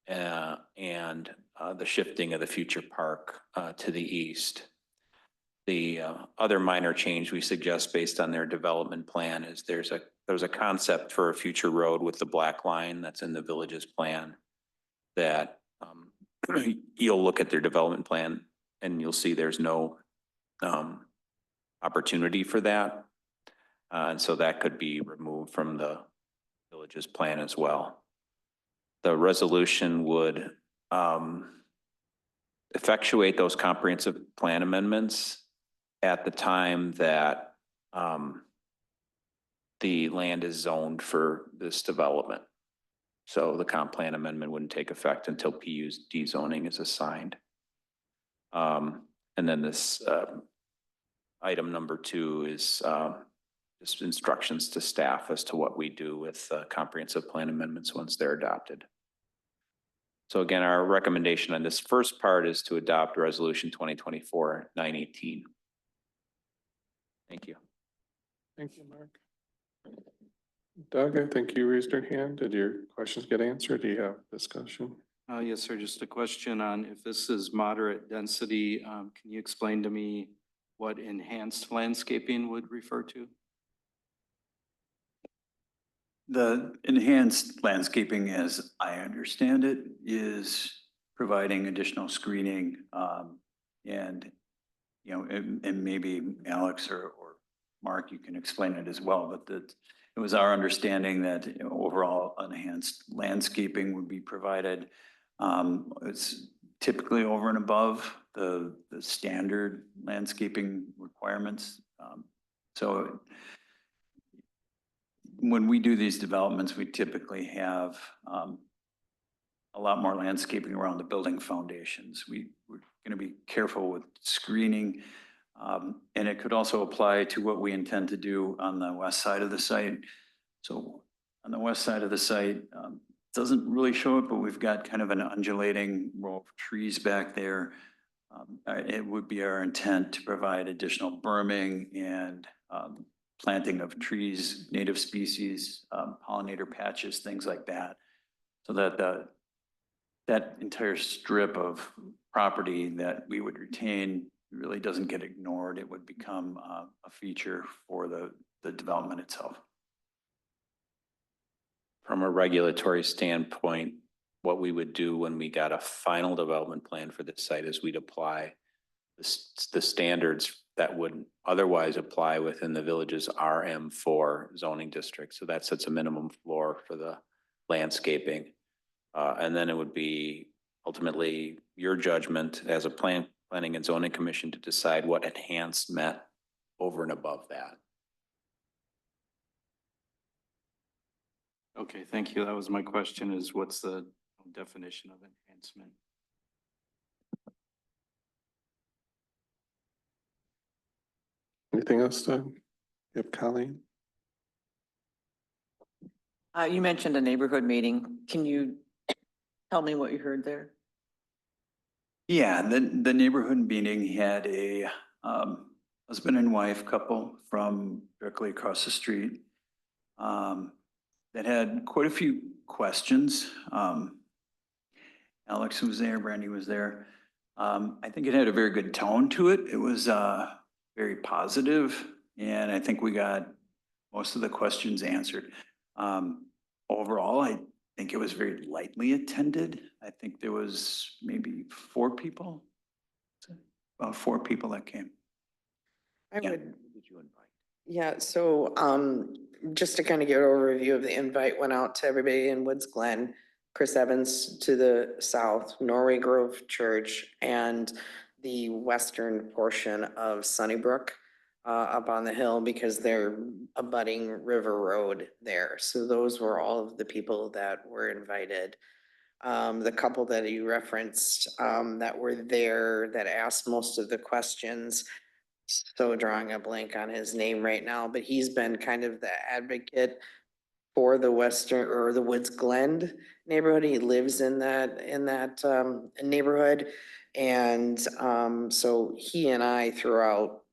And the shifting of the future park to the east. The other minor change we suggest based on their development plan is there's a concept for a future road with the black line that's in the village's plan that you'll look at their development plan and you'll see there's no opportunity for that. And so that could be removed from the village's plan as well. The resolution would effectuate those comprehensive plan amendments at the time that the land is zoned for this development. So the comp plan amendment wouldn't take effect until PU's dezoning is assigned. And then this item number 2 is just instructions to staff as to what we do with comprehensive plan amendments once they're adopted. So again, our recommendation on this first part is to adopt resolution 2024-918. Thank you. Thank you, Mark. Doug, I think you raised your hand. Did your questions get answered? Do you have discussion? Yes, sir. Just a question on if this is moderate density, can you explain to me what enhanced landscaping would refer to? The enhanced landscaping, as I understand it, is providing additional screening, and, you know, and maybe Alex or Mark, you can explain it as well, but that it was our understanding that, you know, overall enhanced landscaping would be provided. It's typically over and above the standard landscaping requirements. So when we do these developments, we typically have a lot more landscaping around the building foundations. We're going to be careful with screening, and it could also apply to what we intend to do on the west side of the site. So on the west side of the site, doesn't really show it, but we've got kind of an undulating row of trees back there. It would be our intent to provide additional berming and planting of trees, native species, pollinator patches, things like that. So that that entire strip of property that we would retain really doesn't get ignored. It would become a feature for the development itself. From a regulatory standpoint, what we would do when we got a final development plan for this site is we'd apply the standards that would otherwise apply within the village's RM4 zoning district. So that sets a minimum floor for the landscaping. And then it would be ultimately your judgment as a planning and zoning commission to decide what enhanced meant over and above that. Okay, thank you. That was my question, is what's the definition of enhancement? Anything else, Doug? You have Colleen? You mentioned a neighborhood meeting. Can you tell me what you heard there? Yeah, the neighborhood meeting had a husband and wife couple from directly across the street. that had quite a few questions. Alex was there, Brandy was there. I think it had a very good tone to it. It was very positive, and I think we got most of the questions answered. Overall, I think it was very lightly attended. I think there was maybe 4 people. About 4 people that came. I Yeah. would, Did you invite? yeah, so, just to kind of give an overview of the invite went out to everybody in Woods Glen, Chris Evans to the south, Norway Grove Church, and the western portion of Sunnybrook, up on the hill because they're abutting River Road there. So those were all of the people that were invited. The couple that you referenced, that were there that asked most of the questions. So drawing a blank on his name right now, but he's been kind of the advocate for the western or the Woods Glen neighborhood. He lives in that neighborhood. And so he and I throughout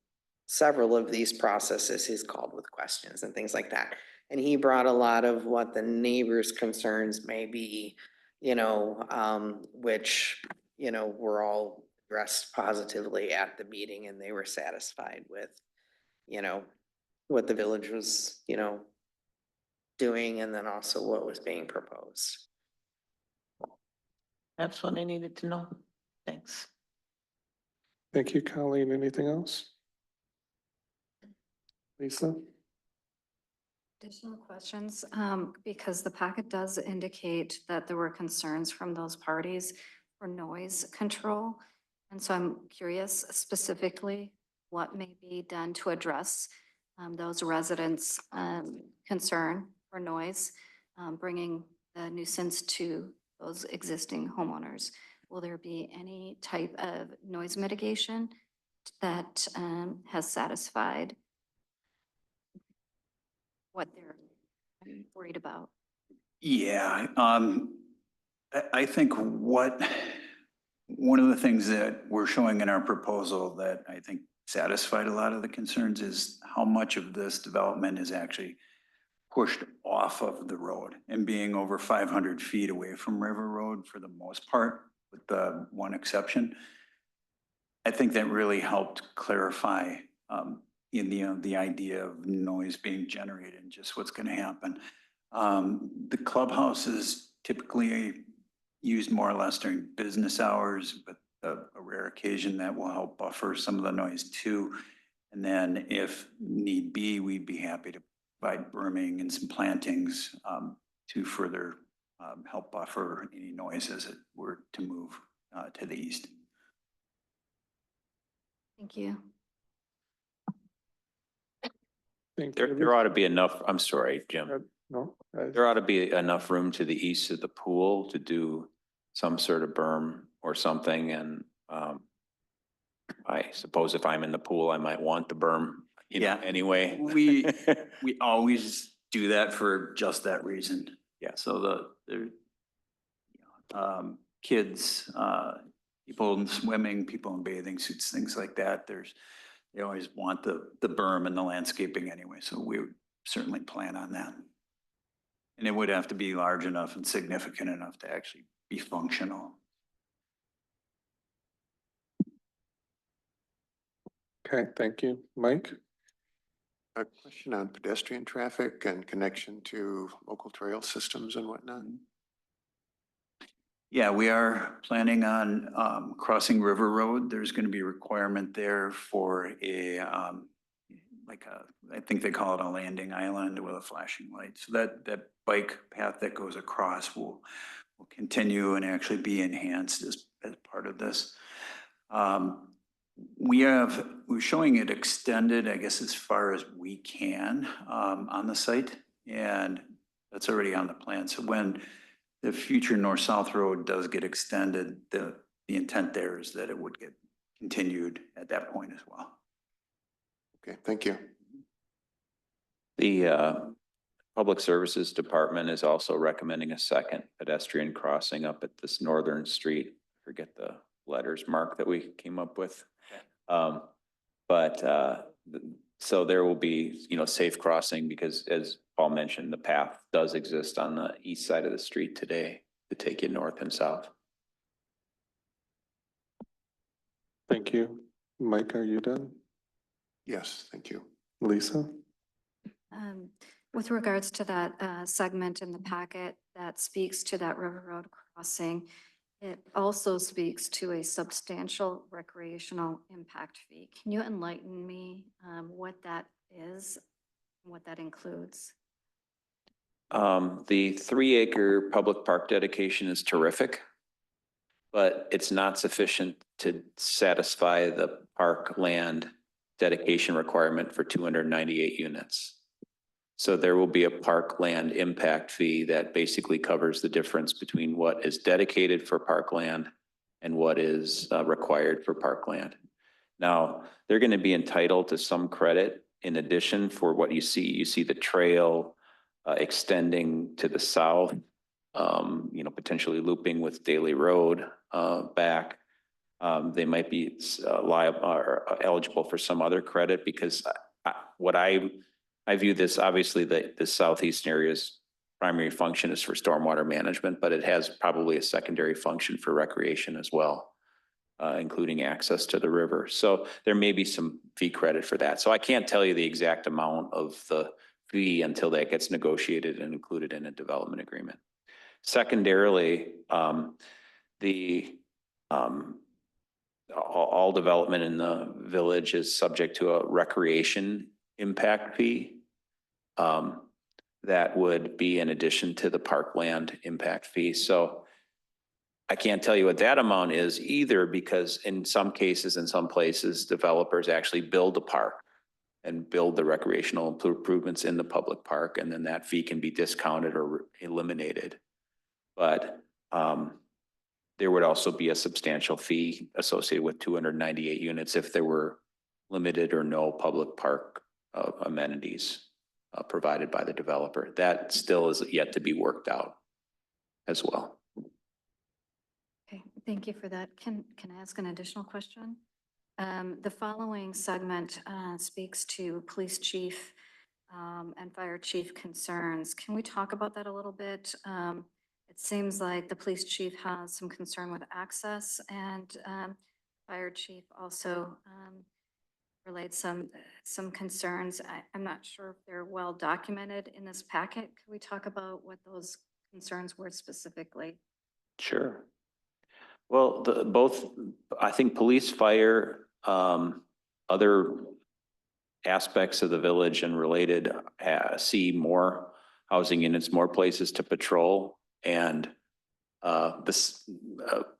several of these processes, he's called with questions and things like that. And he brought a lot of what the neighbors' concerns may be, which, were all addressed positively at the meeting, and they were satisfied with, what the village was, doing, and then also what was being proposed. That's what I needed to know. Thanks. Thank you, Colleen. Anything else? Lisa? Additional questions, because the packet does indicate that there were concerns from those parties for noise control. And so I'm curious specifically what may be done to address those residents' concern for noise, bringing the nuisance to those existing homeowners. Will there be any type of noise mitigation that has satisfied what they're worried about? Yeah, I think one of the things that we're showing in our proposal that I think satisfied a lot of the concerns is how much of this development is actually pushed off of the road and being over 500 feet away from River Road for the most part, with the one exception. I think that really helped clarify in the idea of noise being generated and just what's going to happen. The clubhouse is typically used more or less during business hours, but a rare occasion that will help buffer some of the noise too. And then if need be, we'd be happy to provide berming and some plantings to further help buffer any noise as it were to move to the east. Thank you. Thank There you. ought to be enough, I'm sorry, Jim. No, There ought to be enough room to the east of the pool to do some sort of berm or something. And I suppose if I'm in the pool, I might want the berm, Yeah. anyway. We always do that for just that reason. Yeah. So kids, people in swimming, people in bathing suits, things like that. They always want the berm and the landscaping anyway. So we would certainly plan on that. And it would have to be large enough and significant enough to actually be functional. okay, thank you. Mike? A question on pedestrian traffic and connection to local trail systems and whatnot. Yeah, we are planning on crossing River Road. There's going to be a requirement there for I think they call it a landing island with a flashing light. So that bike path that goes across will continue and actually be enhanced as part of this. We're showing it extended, I guess, as far as we can on the site, and that's already on the plan. So when the future north-south road does get extended, the intent there is that it would get continued at that point as well. Okay, thank you. The Public Services Department is also recommending a second pedestrian crossing up at this northern street. Forget the letters, Mark, that we came up with. So there will be, safe crossing because as Paul mentioned, the path does exist on the east side of the street today to take you north and south. Thank you. Mike, are you done? Yes, thank you. Lisa? With regards to that segment in the packet that speaks to that River Road crossing, it also speaks to a substantial recreational impact fee. Can you enlighten me what that is, what that includes? The 3-acre public park dedication is terrific, but it's not sufficient to satisfy the park land dedication requirement for 298 units. So there will be a park land impact fee that basically covers the difference between what is dedicated for parkland and what is required for parkland. Now, they're going to be entitled to some credit in addition for what you see. You see the trail extending to the south, potentially looping with Daly Road back. They might be liable or eligible for some other credit because I view this, obviously, the southeastern area's primary function is for stormwater management, but it has probably a secondary function for recreation as well, including access to the river. So there may be some fee credit for that. So I can't tell you the exact amount of the fee until that gets negotiated and included in a development agreement. Secondarily, all development in the village is subject to a recreation impact fee. That would be in addition to the parkland impact fee. So I can't tell you what that amount is either, because in some cases, in some places, developers actually build a park and build the recreational improvements in the public park, and then that fee can be discounted or eliminated. But there would also be a substantial fee associated with 298 units if there were limited or no public park amenities provided by the developer. That still is yet to be worked out as well. Okay, thank you for that. Can I ask an additional question? The following segment speaks to police chief and fire chief concerns. Can we talk about that a little bit? It seems like the police chief has some concern with access, and fire chief also relates some concerns. I'm not sure if they're well documented in this packet. Could we talk about what those concerns were specifically? Sure. Well, both, I think police, fire, other aspects of the village and related see more housing units, more places to patrol, and this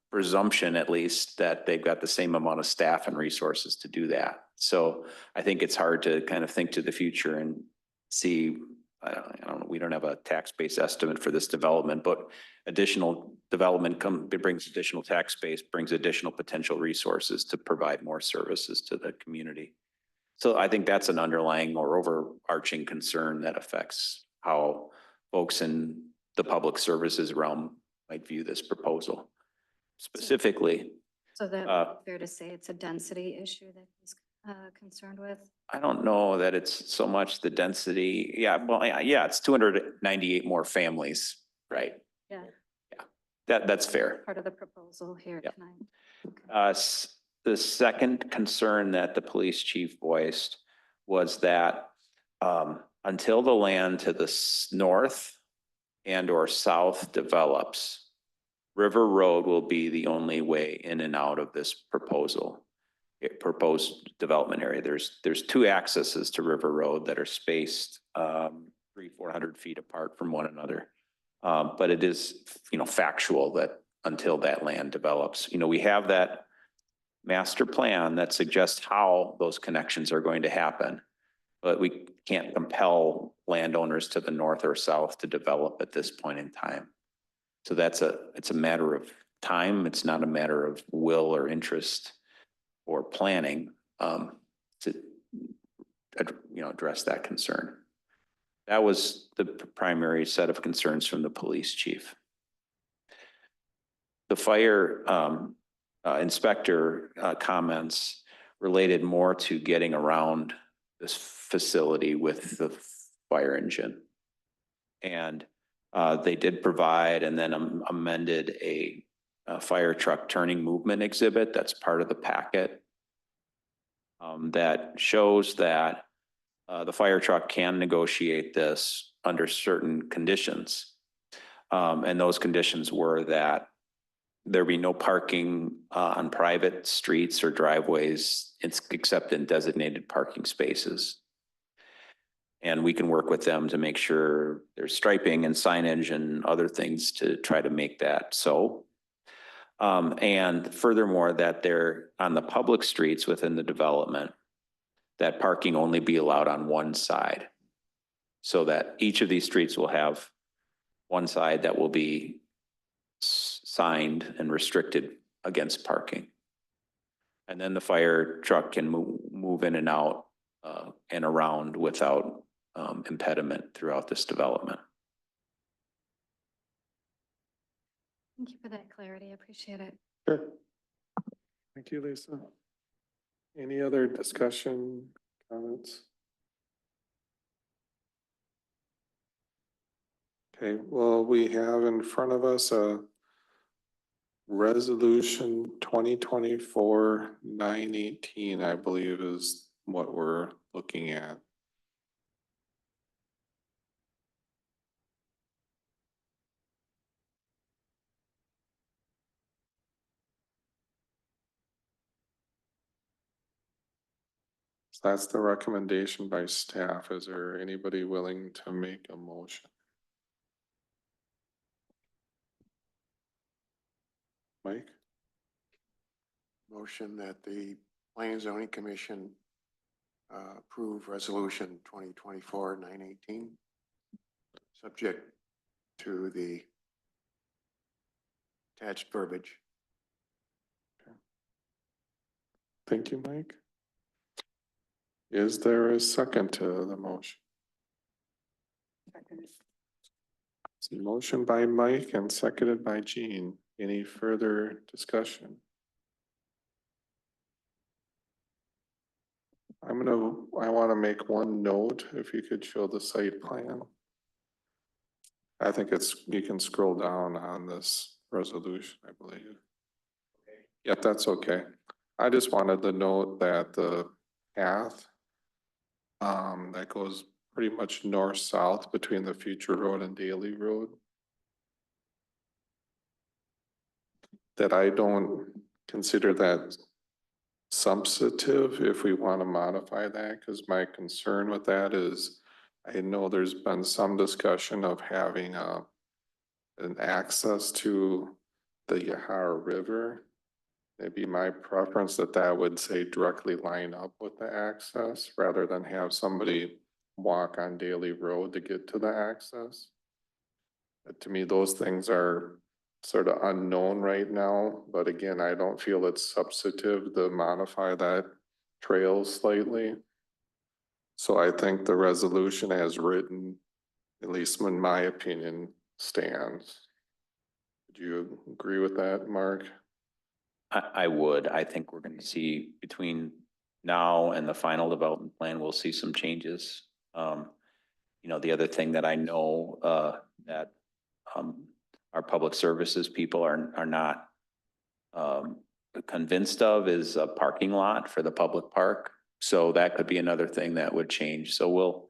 presumption, at least, that they've got the same amount of staff and resources to do that. So I think it's hard to kind of think to the future and see, I don't know, we don't have a tax base estimate for this development, but additional development it brings additional tax base, brings additional potential resources to provide more services to the community. So I think that's an underlying or overarching concern that affects how folks in the public services realm might view this proposal. Specifically, So that fair to say it's a density issue that he's concerned with? I don't know that it's so much the density. Yeah, well, yeah, it's 298 more families, right? Yeah. Yeah, that's fair. Part of the proposal here Yep. tonight. The second concern that the police chief voiced was that until the land to the north and or south develops, River Road will be the only way in and out of this proposed development area. There's two accesses to River Road that are spaced 300-400 feet apart from one another. But it is, factual that until that land develops, we have that master plan that suggests how those connections are going to happen, but we can't compel landowners to the north or south to develop at this point in time. So it's a matter of time. It's not a matter of will or interest or planning to address that concern. That was the primary set of concerns from the police chief. The fire inspector comments related more to getting around this facility with the fire engine. And they did provide and then amended a fire truck turning movement exhibit that's part of the packet that shows that the fire truck can negotiate this under certain conditions. And those conditions were that there be no parking on private streets or driveways except in designated parking spaces. And we can work with them to make sure there's striping and signage and other things to try to make that so. And furthermore, that they're on the public streets within the development, that parking only be allowed on one side. So that each of these streets will have one side that will be signed and restricted against parking. And then the fire truck can move in and out and around without impediment throughout this development. Thank you for that clarity. I appreciate it. Sure. Thank you, Lisa. Any other discussion, comments? Okay, well, we have in front of us a resolution 2024-918, I believe is what we're looking at. So that's the recommendation by staff. Is there anybody willing to make a motion? Mike? Motion that the Planning and Zoning Commission approve resolution 2024-918, subject to the attached verbiage. Thank you, Mike. Is there a second to the motion? It's a motion by Mike and seconded by Jean. Any further discussion? I want to make one note, if you could show the site plan. I think you can scroll down on this resolution, I believe. Yeah, that's okay. I just wanted to note that the path that goes pretty much north-south between the Future Road and Daly Road, that I don't consider that substantive if we want to modify that, because my concern with that is I know there's been some discussion of having an access to the Yahara River. It'd be my preference that would say directly line up with the access rather than have somebody walk on Daly Road to get to the access. But to me, those things are sort of unknown right now, but again, I don't feel it's substantive to modify that trail slightly. So I think the resolution as written, at least in my opinion, stands. Would you agree with that, Mark? I would. I think we're going to see between now and the final development plan, we'll see some changes. The other thing that I know that our public services people are not convinced of is a parking lot for the public park. So that could be another thing that would change. So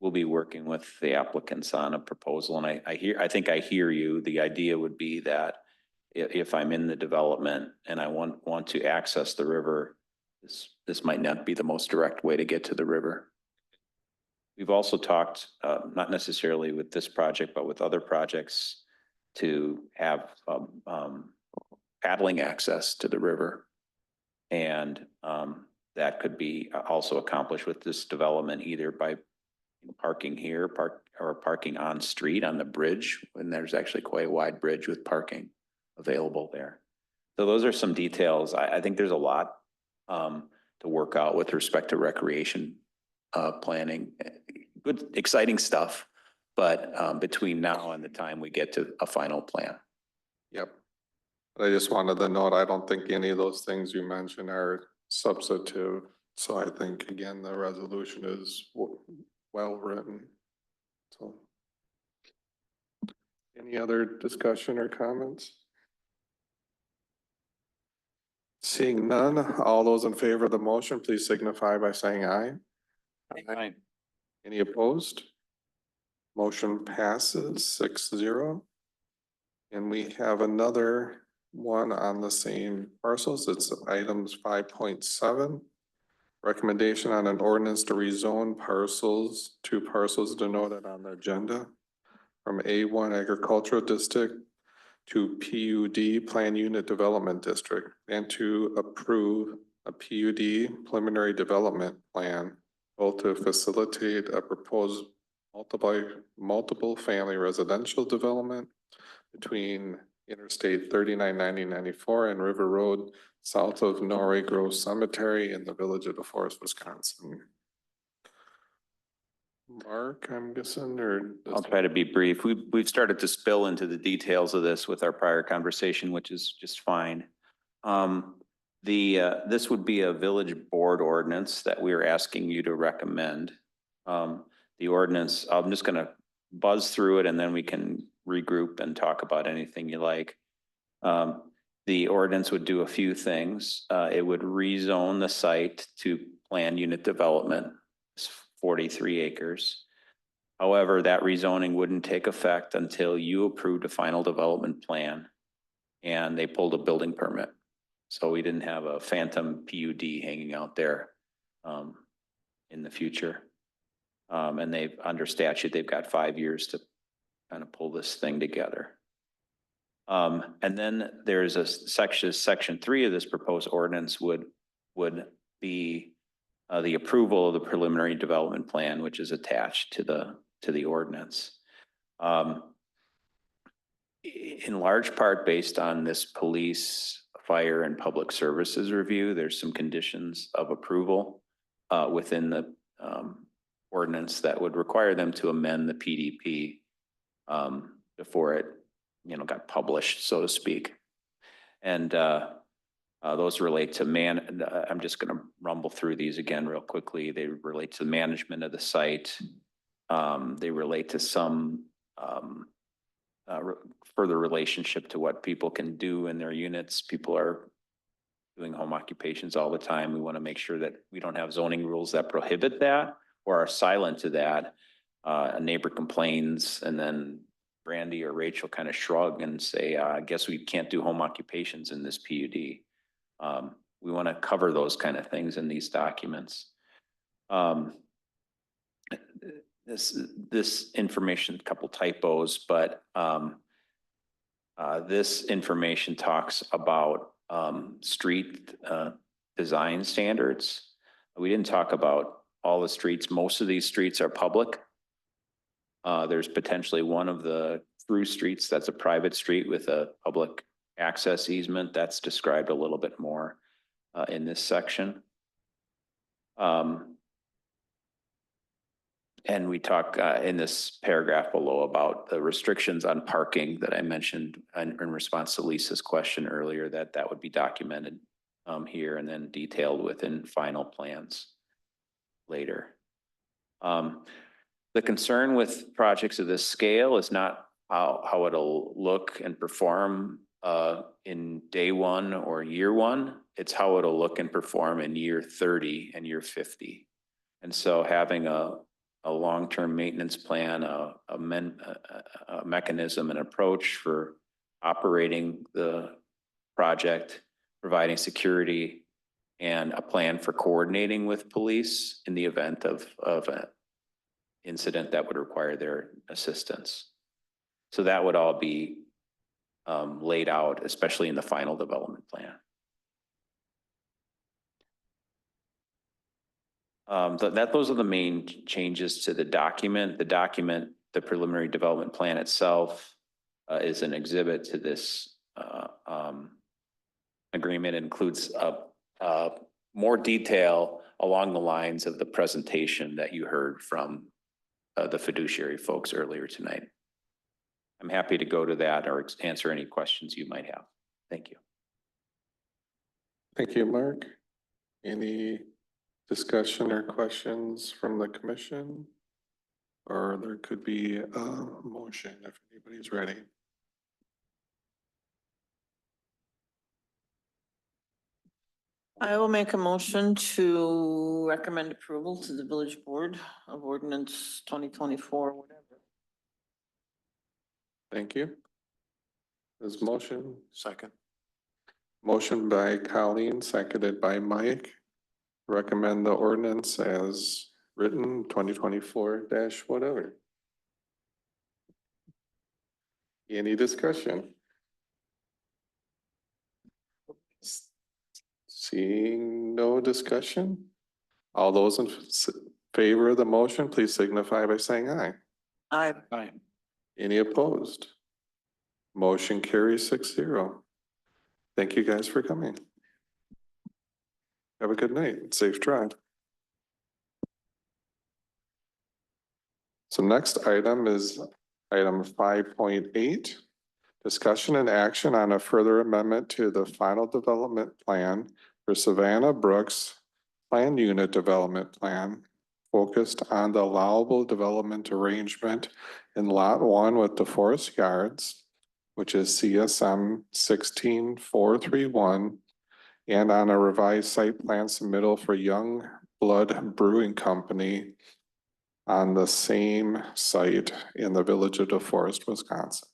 we'll be working with the applicants on a proposal. And I think I hear you. The idea would be that if I'm in the development and I want to access the river, this might not be the most direct way to get to the river. We've also talked, not necessarily with this project, but with other projects, to have paddling access to the river. And that could be also accomplished with this development, either by parking here, or parking on street on the bridge, when there's actually quite a wide bridge with parking available there. So those are some details. I think there's a lot to work out with respect to recreation planning. Good, exciting stuff, but between now and the time we get to a final plan. Yep. I just wanted to note, I don't think any of those things you mentioned are substantive. So I think, again, the resolution is well written. So Any other discussion or comments? Seeing none, all those in favor of the motion, please signify by saying aye. Aye. Any opposed? Motion passes 6-0. And we have another one on the same parcels. It's items 5.7. Recommendation on an ordinance to rezone parcels, 2 parcels denoted on the agenda from A1 Agricultural District to PUD Plan Unit Development District, and to approve a PUD preliminary development plan, both to facilitate a proposed multiple family residential development between Interstate 3990-94 and River Road, south of Norway Grove Cemetery in the village of DeForest, Wisconsin. Mark, I'm guessing, or? I'll try to be brief. We've started to spill into the details of this with our prior conversation, which is just fine. This would be a village board ordinance that we're asking you to recommend. The ordinance, I'm just gonna buzz through it and then we can regroup and talk about anything you like. The ordinance would do a few things. It would rezone the site to planned unit development, 43 acres. However, that rezoning wouldn't take effect until you approved a final development plan and they pulled a building permit. So we didn't have a phantom PUD hanging out there in the future. And they've, under statute, they've got 5 years to kind of pull this thing together. And then there's a section 3 of this proposed ordinance would be the approval of the preliminary development plan, which is attached to the ordinance. In large part based on this police, fire, and public services review, there's some conditions of approval within the ordinance that would require them to amend the PDP before it, got published, so to speak. And those relate to I'm just going to rumble through these again real quickly. They relate to management of the site. They relate to some further relationship to what people can do in their units. People are doing home occupations all the time. We want to make sure that we don't have zoning rules that prohibit that or are silent to that. A neighbor complains and then Brandy or Rachel kind of shrug and say, I guess we can't do home occupations in this PUD. We want to cover those kind of things in these documents. This information, a couple typos, but this information talks about street design standards. We didn't talk about all the streets. Most of these streets are public. There's potentially one of the through streets that's a private street with a public access easement. That's described a little bit more in this section. And we talk in this paragraph below about the restrictions on parking that I mentioned in response to Lisa's question earlier, that would be documented here and then detailed within final plans later. The concern with projects of this scale is not how it'll look and perform in day 1 or year 1. It's how it'll look and perform in year 30 and year 50. And so having a long-term maintenance plan, a mechanism, an approach for operating the project, providing security, and a plan for coordinating with police in the event of an incident that would require their assistance. So that would all be laid out, especially in the final development plan. Those are the main changes to the document. The preliminary development plan itself is an exhibit to this agreement. It includes more detail along the lines of the presentation that you heard from the fiduciary folks earlier tonight. I'm happy to go to that or answer any questions you might have. Thank you. Thank you, Mark. Any discussion or questions from the commission? Or there could be a motion if anybody's ready. I will make a motion to recommend approval to the village board of ordinance 2024, whatever. Thank you. This motion, Second. motion by Colleen, seconded by Mike. Recommend the ordinance as written, 2024 dash whatever. Any discussion? Seeing no discussion? All those in favor of the motion, please signify by saying aye. Aye. Any opposed? Motion carries 6-0. Thank you guys for coming. Have a good night. Safe drive. So next item is item 5.8. Discussion and action on a further amendment to the final development plan for Savannah Brooks Planned Unit Development Plan focused on the allowable development arrangement in Lot 1 with the Forest Yards, which is CSM 16431, and on a revised site plan submittal for Young Blood Brewing Company on the same site in the village of DeForest, Wisconsin.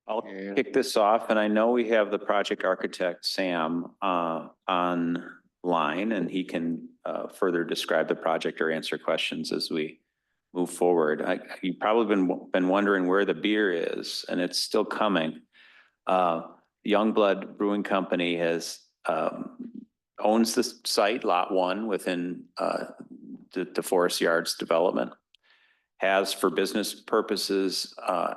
I'll Yeah. kick this off, and I know we have the project architect, Sam, online, and he can further describe the project or answer questions as we move forward. You've probably been wondering where the beer is, and it's still coming. Youngblood Brewing Company owns the site, Lot 1, within the Forest Yards development. Has, for business purposes,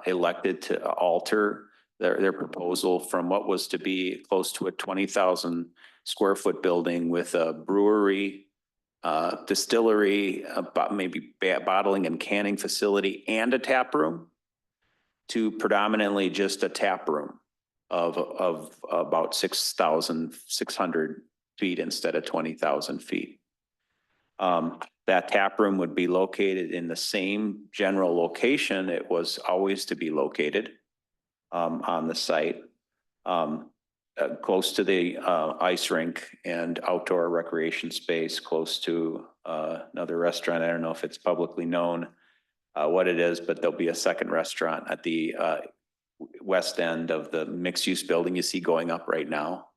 elected to alter their proposal from what was to be close to a 20,000 square foot building with a brewery, distillery, maybe bottling and canning facility, and a tap room, to predominantly just a tap room of about 6,600 feet instead of 20,000 feet. That tap room would be located in the same general location it was always to be located on the site, close to the ice rink and outdoor recreation space, close to another restaurant. I don't know if it's publicly known what it is, but there'll be a second restaurant at the west end of the mixed-use building you see going up right now.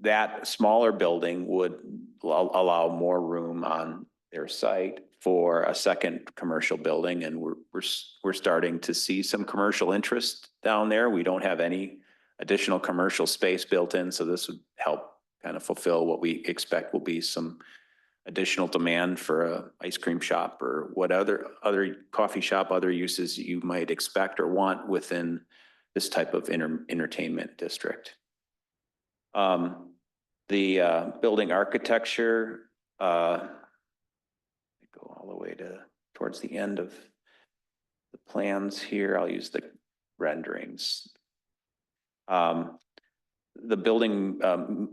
That smaller building would allow more room on their site for a second commercial building, and we're starting to see some commercial interest down there. We don't have any additional commercial space built in, so this would help kind of fulfill what we expect will be some additional demand for a ice cream shop or what other coffee shop, other uses you might expect or want within this type of entertainment district. The building architecture, go all the way towards the end of the plans here. I'll use the renderings. The building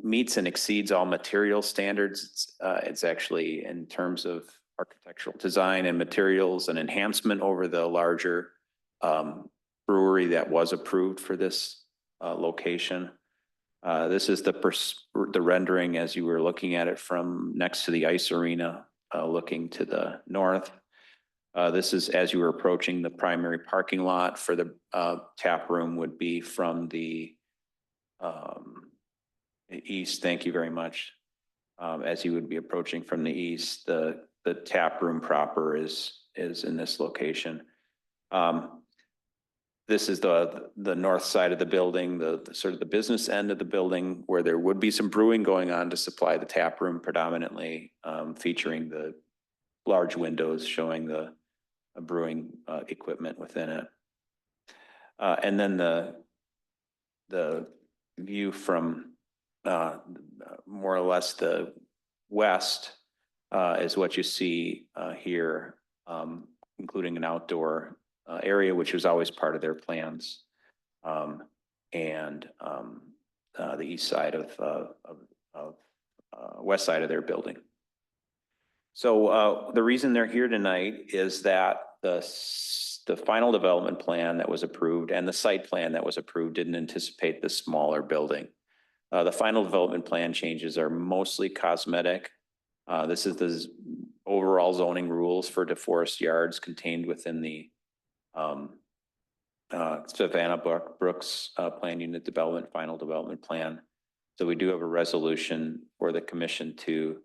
meets and exceeds all material standards. It's actually, in terms of architectural design and materials, an enhancement over the larger brewery that was approved for this location. This is the rendering as you were looking at it from next to the ice arena, looking to the north. This is as you were approaching the primary parking lot for the tap room would be from the east. Thank you very much. As you would be approaching from the east, the tap room proper is in this location. This is the north side of the building, the sort of the business end of the building, where there would be some brewing going on to supply the tap room predominantly, featuring the large windows showing the brewing equipment within it. And then the view from more or less the west is what you see here, including an outdoor area, which was always part of their plans, and the east side of west side of their building. So the reason they're here tonight is that the final development plan that was approved and the site plan that was approved didn't anticipate the smaller building. The final development plan changes are mostly cosmetic. This is the overall zoning rules for DeForest Yards contained within the Savannah Brooks Plan Unit Development Final Development Plan. So we do have a resolution for the commission to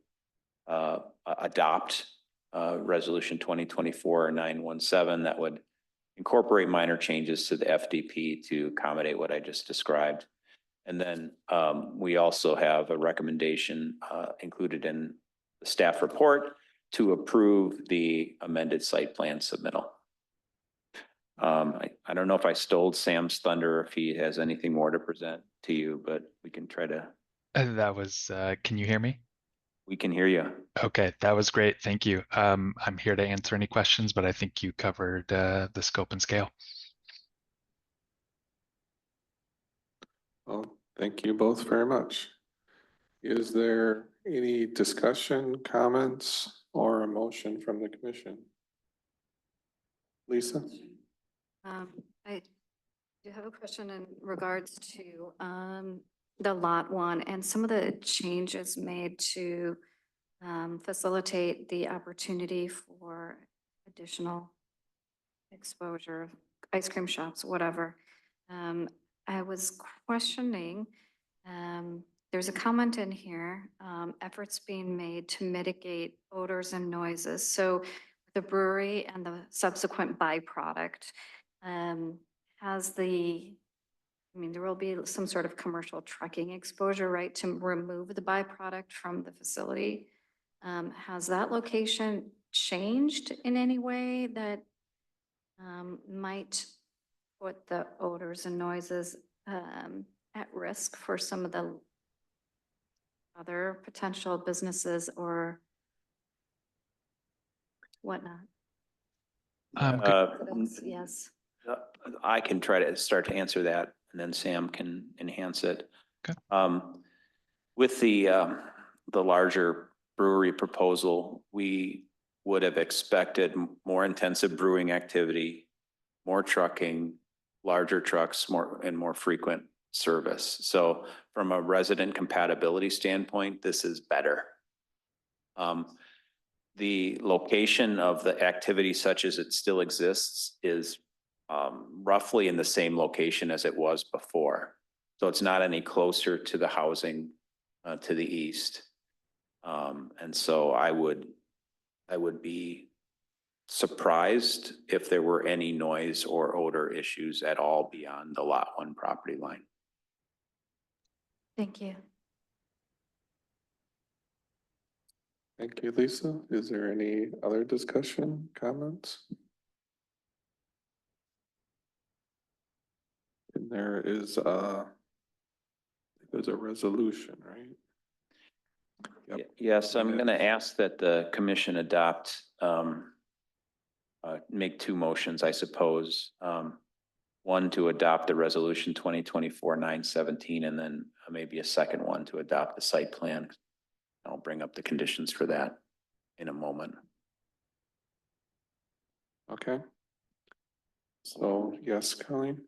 adopt Resolution 2024-917 that would incorporate minor changes to the FDP to accommodate what I just described. And then we also have a recommendation included in the staff report to approve the amended site plan submittal. I don't know if I stole Sam's thunder, if he has anything more to present to you, but we can try to. That was, can you hear me? We can hear you. Okay, that was great. Thank you. I'm here to answer any questions, but I think you covered the scope and scale. Well, thank you both very much. Is there any discussion, comments, or a motion from the commission? Lisa? I do have a question in regards to the lot one and some of the changes made to facilitate the opportunity for additional exposure, ice cream shops, whatever. I was questioning, there's a comment in here, efforts being made to mitigate odors and noises. So the brewery and the subsequent byproduct has there will be some sort of commercial trucking exposure, right, to remove the byproduct from the facility. Has that location changed in any way that might put the odors and noises at risk for some of the other potential businesses or whatnot? Yes. I can try to start to answer that, and then Sam can enhance it. Okay. With the larger brewery proposal, we would have expected more intensive brewing activity, more trucking, larger trucks, more frequent service. So from a resident compatibility standpoint, this is better. The location of the activity such as it still exists is roughly in the same location as it was before. So it's not any closer to the housing to the east. And so I would be surprised if there were any noise or odor issues at all beyond the Lot 1 property line. Thank you. Thank you, Lisa. Is there any other discussion, comments? And there's a resolution, right? Yep. Yes, I'm going to ask that the commission adopt, make two motions, I suppose. One to adopt the resolution 2024-917, and then maybe a second one to adopt the site plan. I'll bring up the conditions for that in a moment. Okay. So yes, Colleen?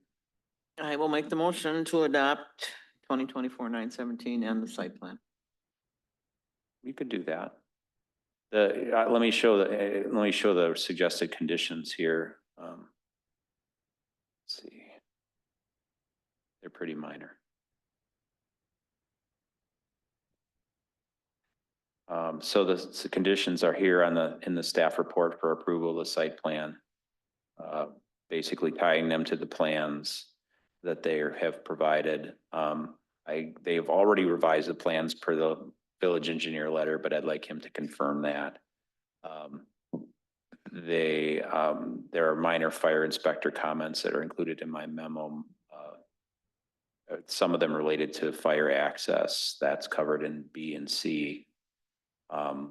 I will make the motion to adopt 2024-917 and the site plan. You could do that. Let me show the suggested conditions here. Let's see. They're pretty minor. So the conditions are here in the staff report for approval of the site plan. Basically tying them to the plans that they have provided. They've already revised the plans per the village engineer letter, but I'd like him to confirm that. There are minor fire inspector comments that are included in my memo. Some of them related to fire access, that's covered in B and C.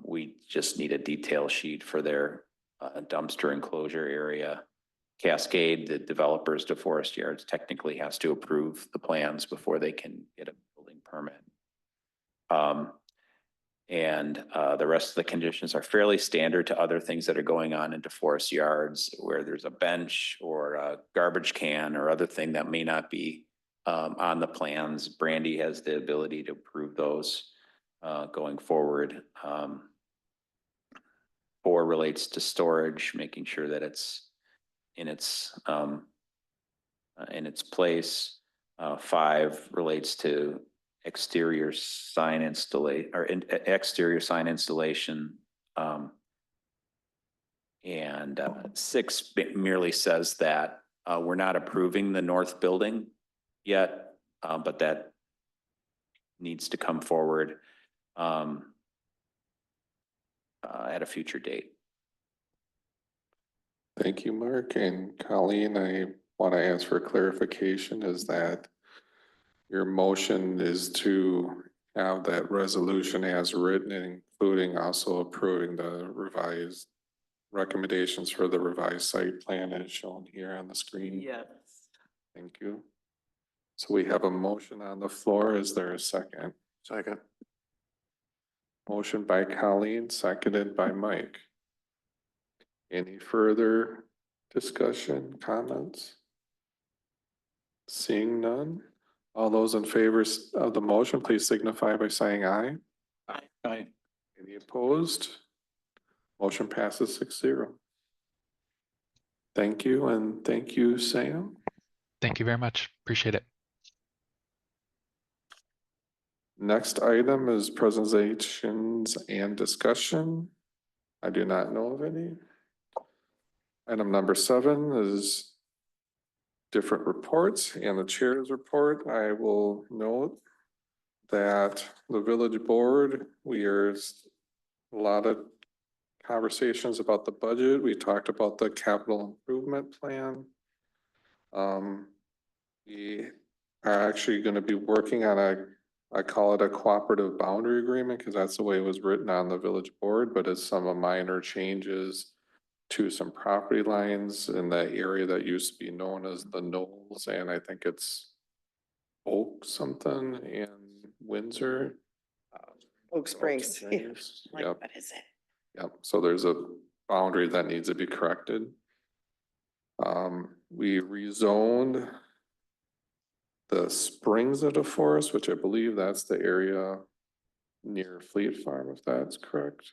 We just need a detail sheet for their dumpster enclosure area. Cascade, the developers DeForest Yards technically has to approve the plans before they can get a building permit. And the rest of the conditions are fairly standard to other things that are going on in DeForest Yards, where there's a bench or a garbage can or other thing that may not be on the plans. Brandy has the ability to approve those going forward. 4 relates to storage, making sure that it's in its place. 5 relates to exterior sign exterior sign installation. And 6 merely says that we're not approving the north building yet, but that needs to come forward at a future date. Thank you, Mark. And Colleen, I want to ask for clarification. Is that your motion is to have that resolution as written, including also approving the revised recommendations for the revised site plan as shown here on the screen? Yes. Thank you. So we have a motion on the floor. Is there a second? Second. Motion by Colleen, seconded by Mike. Any further discussion, comments? Seeing none, all those in favor of the motion, please signify by saying aye. Aye. Any opposed? Motion passes 6-0. Thank you, and thank you, Sam. Thank you very much. Appreciate it. Next item is presentations and discussion. I do not know of any. Item number 7 is different reports and the chair's report. I will note that the village board, we are a lot of conversations about the budget. We talked about the capital improvement plan. We are actually going to be working on I call it a cooperative boundary agreement because that's the way it was written on the village board, but it's some minor changes to some property lines in the area that used to be known as the Knolls, and I think it's Oak something in Windsor. Oak Springs. Like, Yep. what is it? Yep, so there's a boundary that needs to be corrected. We rezoned the Springs of the Forest, which I believe that's the area near Fleet Farm, if that's correct.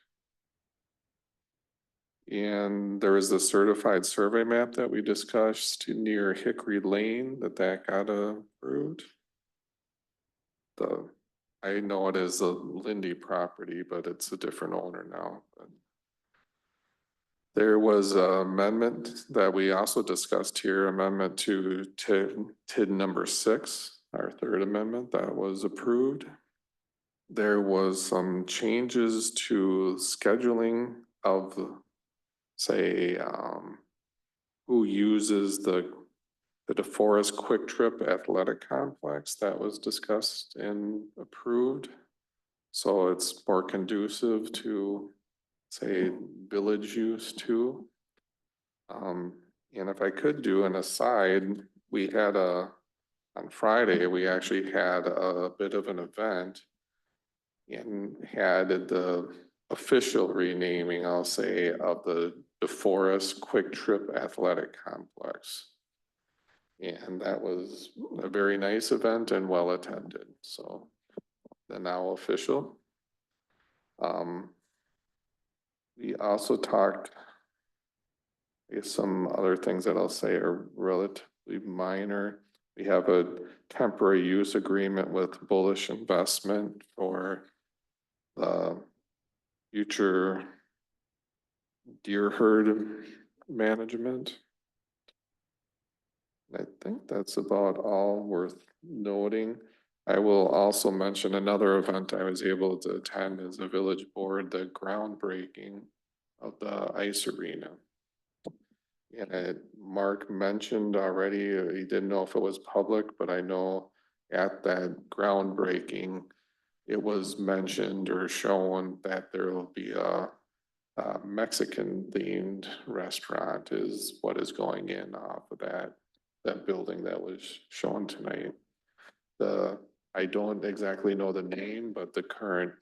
And there is the certified survey map that we discussed near Hickory Lane that got approved. I know it is the Lindy property, but it's a different owner now. There was an amendment that we also discussed here, amendment to TID number 6, our 3rd amendment that was approved. There was some changes to scheduling of, say, who uses the DeForest Quick Trip Athletic Complex that was discussed and approved. So it's more conducive to, say, village use too. And if I could do an aside, we had on Friday, we actually had a bit of an event and had the official renaming, I'll say, of the DeForest Quick Trip Athletic Complex. And that was a very nice event and well attended. So they're now official. We also talked, I guess some other things that I'll say are relatively minor. We have a temporary use agreement with Bullish Investment for the future deer herd management. I think that's about all worth noting. I will also mention another event I was able to attend as a village board, the groundbreaking of the ice arena. And Mark mentioned already, he didn't know if it was public, but I know at that groundbreaking, it was mentioned or shown that there will be a Mexican themed restaurant is what is going in off of that building that was shown tonight. I don't exactly know the name, but the current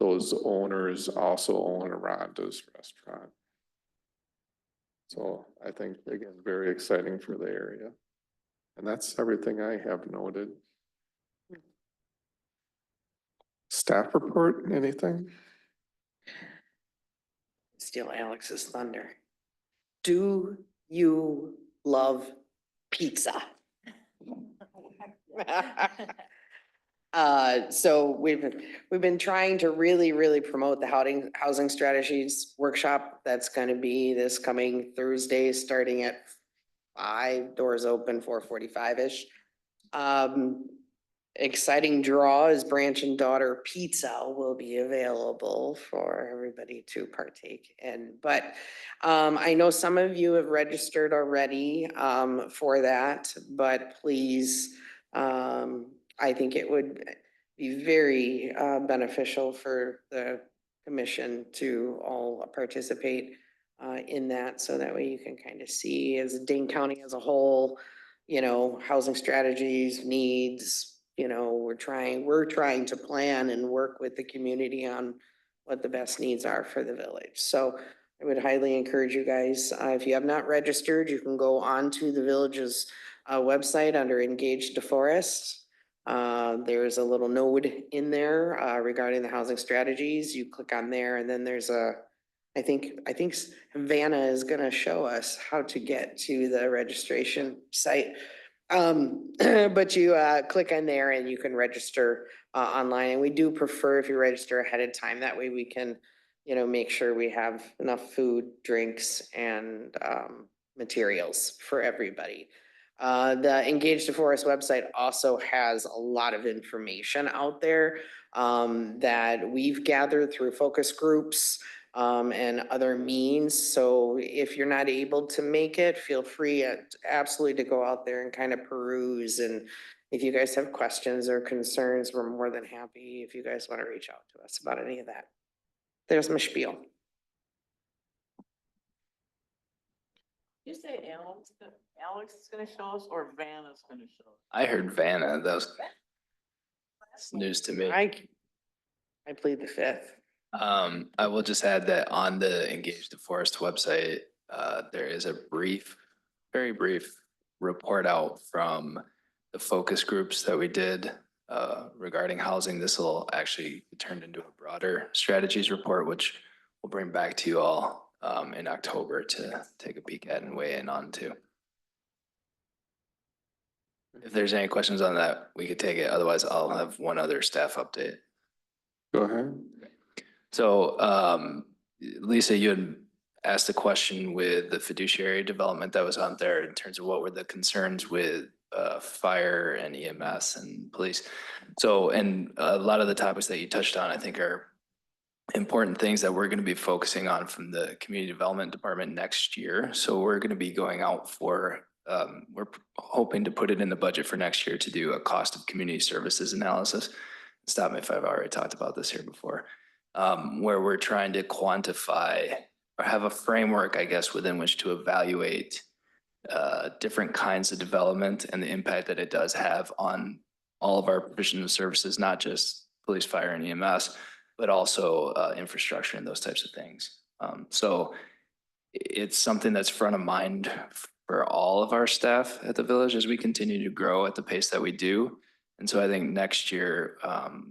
those owners also own a Rhonda's restaurant. So I think, again, very exciting for the area. And that's everything I have noted. Staff report, anything? Steal Alex's thunder. Do you love pizza? So we've been trying to really promote the housing strategies workshop. That's gonna be this coming Thursday, starting at 5, doors open 4:45-ish. Exciting draw is Branch and Daughter Pizza will be available for everybody to partake in. But I know some of you have registered already for that, but please, I think it would be very beneficial for the commission to all participate in that, so that way you can kind of see as Dane County as a whole, you know, housing strategies, needs, you know, we're trying to plan and work with the community on what the best needs are for the village. So I would highly encourage you guys, if you have not registered, you can go on to the village's website under Engage DeForest. There's a little node in there regarding the housing strategies. You click on there, and then there's I think Vanna is gonna show us how to get to the registration site. But you click on there and you can register online. And we do prefer if you register ahead of time. That way we can, you know, make sure we have enough food, drinks, and materials for everybody. The Engage DeForest website also has a lot of information out there that we've gathered through focus groups and other means. So if you're not able to make it, feel free absolutely to go out there and kind of peruse. And if you guys have questions or concerns, we're more than happy if you guys want to reach out to us about any of that. There's my spiel. You say Alex is gonna show us, or Vanna's gonna show us? I heard Vanna, that was news to me. I plead the fifth. I will just add that on the Engage DeForest website, there is a very brief report out from the focus groups that we did regarding housing. This will actually be turned into a broader strategies report, which we'll bring back to you all in October to take a peek at and weigh in on too. If there's any questions on that, we could take it. Otherwise, I'll have one other staff update. Go ahead. So, Lisa, you had asked a question with the fiduciary development that was on there in terms of what were the concerns with fire and EMS and police. So, and a lot of the topics that you touched on, I think, are important things that we're going to be focusing on from the community development department next year. So we're going to be going out for, we're hoping to put it in the budget for next year to do a cost of community services analysis. Stop me if I've already talked about this here before. Where we're trying to quantify or have a framework, I guess, within which to evaluate different kinds of development and the impact that it does have on all of our provision of services, not just police, fire, and EMS, but also infrastructure and those types of things. So it's something that's front of mind for all of our staff at the village as we continue to grow at the pace that we do. And so I think next year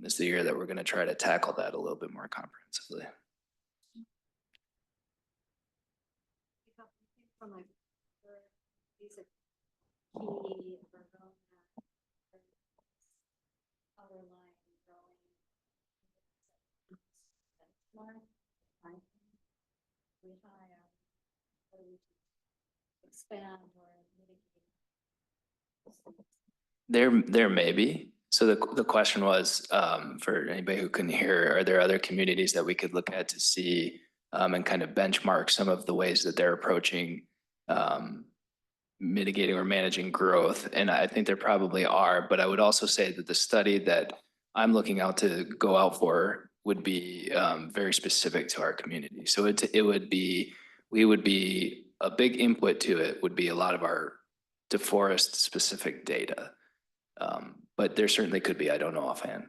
is the year that we're going to try to tackle that a little bit more comprehensively. There may be. So the question was, for anybody who couldn't hear, are there other communities that we could look at to see and kind of benchmark some of the ways that they're approaching mitigating or managing growth? And I think there probably are, but I would also say that the study that I'm looking out to go out for would be very specific to our community. So it would be, we would be, a big input to it would be a lot of our DeForest specific data. But there certainly could be, I don't know offhand.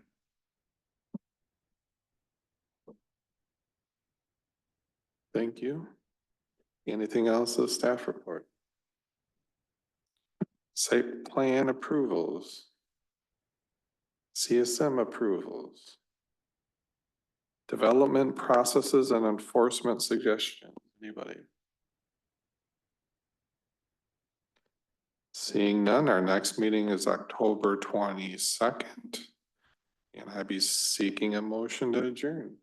Thank you. Anything else of staff report? Site plan approvals. CSM approvals. Development processes and enforcement suggestions. Anybody? Seeing none, our next meeting is October 22nd. And I'd be seeking a motion to adjourn.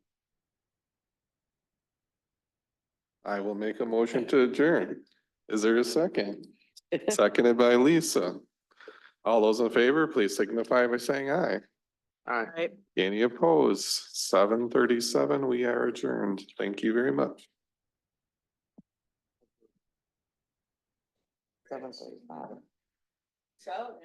I will make a motion to adjourn. Is there a second? Seconded by Lisa. All those in favor, please signify by saying aye. Right. Any opposed? 7:37, we are adjourned. Thank you very much. 7:35. So.